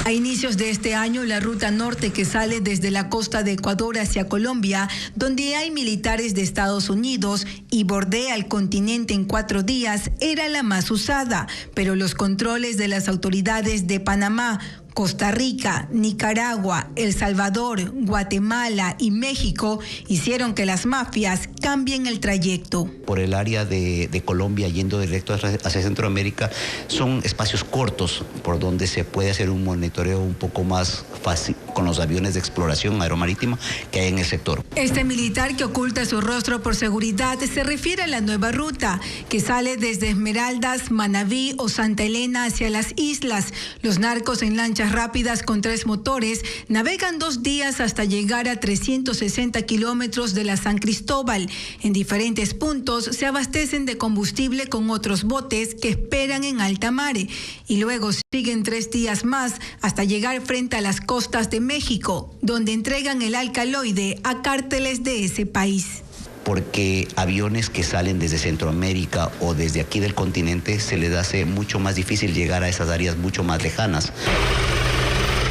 A inicios de este año, la ruta norte que sale desde la costa de Ecuador hacia Colombia, donde hay militares de Estados Unidos y bordea el continente en 4 días, era la más usada, pero los controles de las autoridades de Panamá, Costa Rica, Nicaragua, El Salvador, Guatemala y México hicieron que las mafias cambien el trayecto. Por el área de Colombia, yendo directo hacia Centroamérica, son espacios cortos por donde se puede hacer un monitoreo un poco más fácil con los aviones de exploración aeromarítima que hay en el sector. Este militar que oculta su rostro por seguridad se refiere a la nueva ruta que sale desde Esmeraldas, Manabí o Santa Elena hacia las islas. Los narcos en lanchas rápidas con 3 motores navegan 2 días hasta llegar a 360 kilómetros de la San Cristóbal. En diferentes puntos se abastecen de combustible con otros botes que esperan en alta mar y luego siguen 3 días más hasta llegar frente a las costas de México, donde entregan el alcaloide a cárteles de ese país. Porque aviones que salen desde Centroamérica o desde aquí del continente se les hace mucho más difícil llegar a esas áreas mucho más lejanas.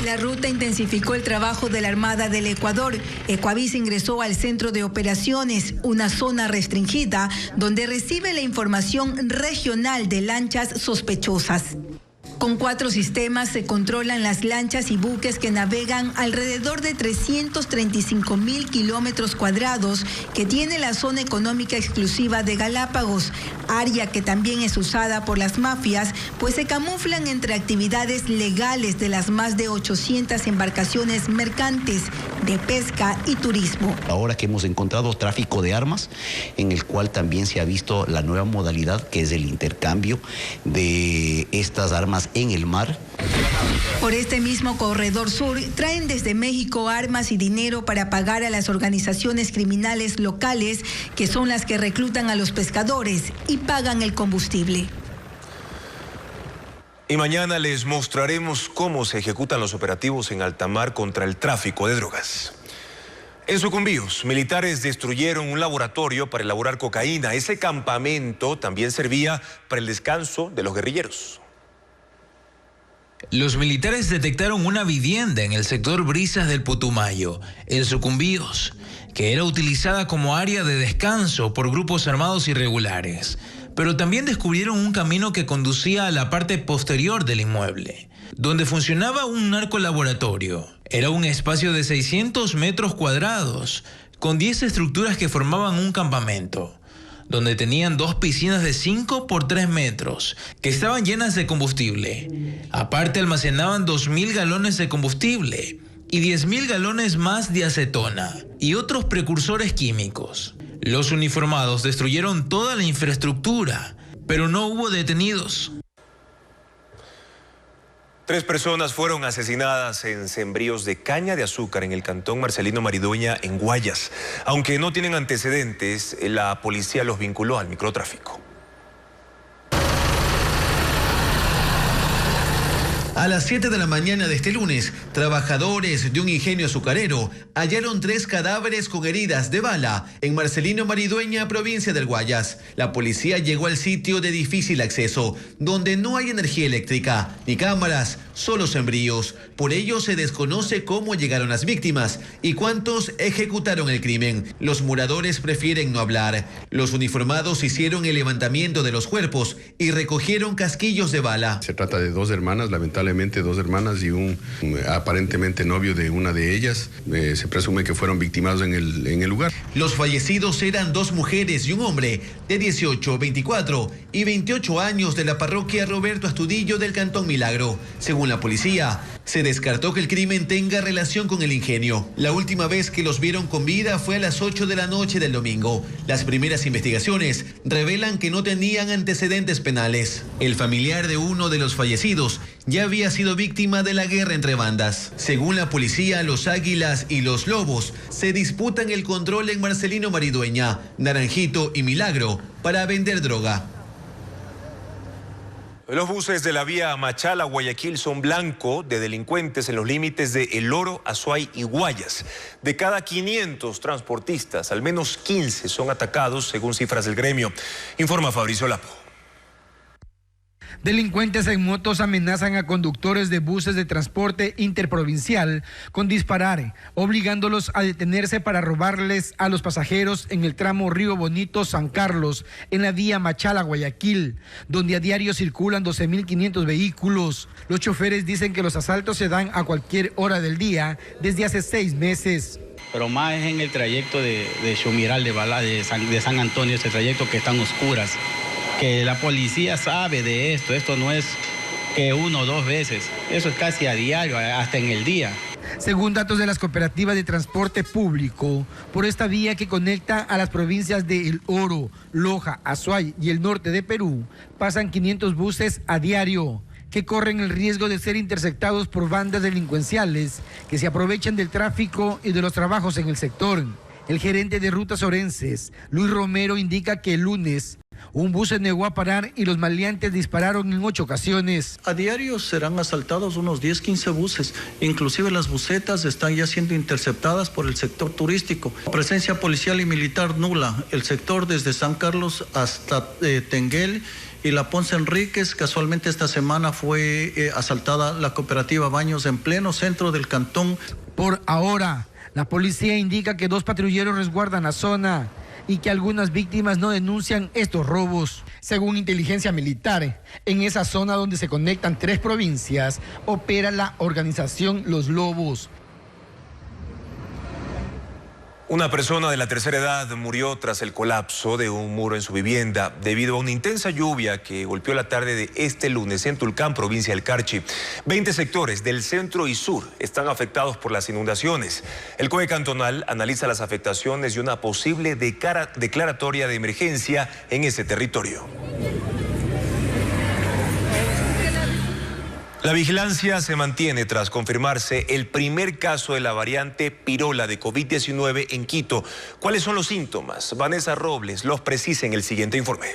La ruta intensificó el trabajo de la Armada del Ecuador. Ecuavis ingresó al centro de operaciones, una zona restringida donde recibe la información regional de lanchas sospechosas. Con 4 sistemas se controlan las lanchas y buques que navegan alrededor de 335,000 kilómetros cuadrados que tiene la zona económica exclusiva de Galápagos, área que también es usada por las mafias, pues se camuflan entre actividades legales de las más de 800 embarcaciones mercantes de pesca y turismo. Ahora que hemos encontrado tráfico de armas, en el cual también se ha visto la nueva modalidad que es el intercambio de estas armas en el mar. Por este mismo corredor sur, traen desde México armas y dinero para pagar a las organizaciones criminales locales, que son las que reclutan a los pescadores y pagan el combustible. Y mañana les mostraremos cómo se ejecutan los operativos en alta mar contra el tráfico de drogas. En Sucumbíos, militares destruyeron un laboratorio para elaborar cocaína. Ese campamento también servía para el descanso de los guerrilleros. Los militares detectaron una vivienda en el sector Brisas del Putumayo, en Sucumbíos, que era utilizada como área de descanso por grupos armados irregulares. Pero también descubrieron un camino que conducía a la parte posterior del inmueble, donde funcionaba un narcolaboratorio. Era un espacio de 600 metros cuadrados, con 10 estructuras que formaban un campamento, donde tenían 2 piscinas de 5 por 3 metros, que estaban llenas de combustible. Aparte almacenaban 2.000 galones de combustible y 10.000 galones más de acetona y otros precursores químicos. Los uniformados destruyeron toda la infraestructura, pero no hubo detenidos. 3 personas fueron asesinadas en sembríos de caña de azúcar en el cantón Marcelino Maridueña, en Guayas. Aunque no tienen antecedentes, la policía los vinculó al microtráfico. A las 7 de la mañana de este lunes, trabajadores de un ingenio azucarero hallaron 3 cadáveres con heridas de bala en Marcelino Maridueña, provincia del Guayas. La policía llegó al sitio de difícil acceso, donde no hay energía eléctrica ni cámaras, solo sembríos. Por ello se desconoce cómo llegaron las víctimas y cuántos ejecutaron el crimen. Los moradores prefieren no hablar. Los uniformados hicieron el levantamiento de los cuerpos y recogieron casquillos de bala. Se trata de 2 hermanas, lamentablemente 2 hermanas y un aparentemente novio de una de ellas. Se presume que fueron victimados en el lugar. Los fallecidos eran 2 mujeres y un hombre de 18, 24 y 28 años de la parroquia Roberto Astudillo del Cantón Milagro. Según Según la policía, se descartó que el crimen tenga relación con el ingenio. La última vez que los vieron con vida fue a las 8 de la noche del domingo. Las primeras investigaciones revelan que no tenían antecedentes penales. El familiar de uno de los fallecidos ya había sido víctima de la guerra entre bandas. Según la policía, los Águilas y los Lobos se disputan el control en Marcelino Maridueña, Naranjito y Milagro para vender droga. Los buses de la vía Machala-Guayaquil son blanco de delincuentes en los límites de El Oro, Azuay y Guayas. De cada 500 transportistas, al menos 15 son atacados, según cifras del gremio. Informa Fabricio Lapo. Delincuentes en motos amenazan a conductores de buses de transporte interprovincial con disparar, obligándolos a detenerse para robarles a los pasajeros en el tramo Río Bonito-San Carlos, en la vía Machala-Guayaquil, donde a diario circulan 12.500 vehículos. Los choferes dicen que los asaltos se dan a cualquier hora del día desde hace 6 meses. Pero más es en el trayecto de Xumiral, de San Antonio, ese trayecto que están oscuras. Que la policía sabe de esto, esto no es que 1 o 2 veces, eso es casi a diario, hasta en el día. Según datos de las cooperativas de transporte público, por esta vía que conecta a las provincias de El Oro, Loja, Azuay y el norte de Perú, pasan 500 buses a diario, que corren el riesgo de ser interceptados por bandas delincuenciales que se aprovechan del tráfico y de los trabajos en el sector. El gerente de Rutas Orenses, Luis Romero, indica que el lunes un bus se negó a parar y los maleantes dispararon en 8 ocasiones. A diario serán asaltados unos 10-15 buses. Inclusive las busetas están ya siendo interceptadas por el sector turístico. Presencia policial y militar nula. El sector desde San Carlos hasta Tenguel y la Ponce Enríquez. Casualmente esta semana fue asaltada la cooperativa Baños en pleno centro del cantón. Por ahora, la policía indica que 2 patrulleros resguardan la zona y que algunas víctimas no denuncian estos robos. Según inteligencia militar, en esa zona donde se conectan 3 provincias, opera la organización Los Lobos. Una persona de la tercera edad murió tras el colapso de un muro en su vivienda debido a una intensa lluvia que golpeó la tarde de este lunes en Tulcán, provincia del Carchi. 20 sectores del centro y sur están afectados por las inundaciones. El COE cantonal analiza las afectaciones y una posible declaratoria de emergencia en ese territorio. La vigilancia se mantiene tras confirmarse el primer caso de la variante Pirola de COVID-19 en Quito. ¿Cuáles son los síntomas? Vanessa Robles los precisa en el siguiente informe.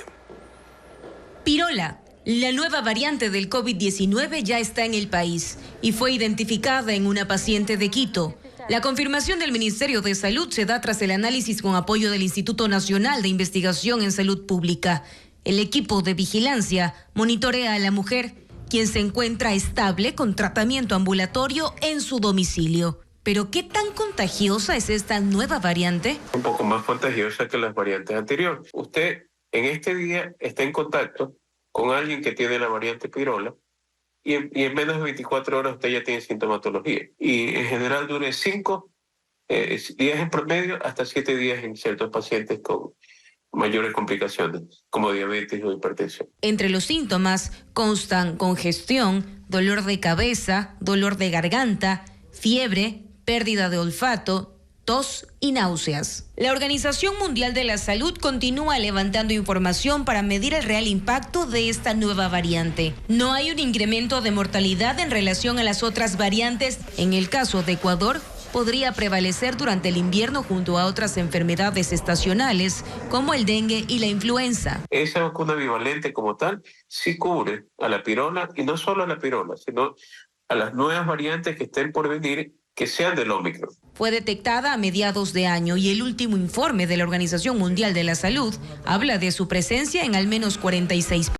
Pirola, la nueva variante del COVID-19 ya está en el país y fue identificada en una paciente de Quito. La confirmación del Ministerio de Salud se da tras el análisis con apoyo del Instituto Nacional de Investigación en Salud Pública. El equipo de vigilancia monitorea a la mujer, quien se encuentra estable con tratamiento ambulatorio en su domicilio. ¿Pero qué tan contagiosa es esta nueva variante? Un poco más contagiosa que las variantes anteriores. Usted en este día está en contacto con alguien que tiene la variante Pirola y en menos de 24 horas usted ya tiene sintomatología. Y en general dure 5 días en promedio hasta 7 días en ciertos pacientes con mayores complicaciones, como diabetes o hipertensión. Entre los síntomas constan congestión, dolor de cabeza, dolor de garganta, fiebre, pérdida de olfato, tos y náuseas. La Organización Mundial de la Salud continúa levantando información para medir el real impacto de esta nueva variante. No hay un incremento de mortalidad en relación a las otras variantes. En el caso de Ecuador, podría prevalecer durante el invierno junto a otras enfermedades estacionales como el dengue y la influenza. Esa vacuna bivalente como tal sí cubre a la pirola, y no solo a la pirola, sino a las nuevas variantes que estén por venir, que sean del Ómicron. Fue detectada a mediados de año y el último informe de la Organización Mundial de la Salud habla de su presencia en al menos 46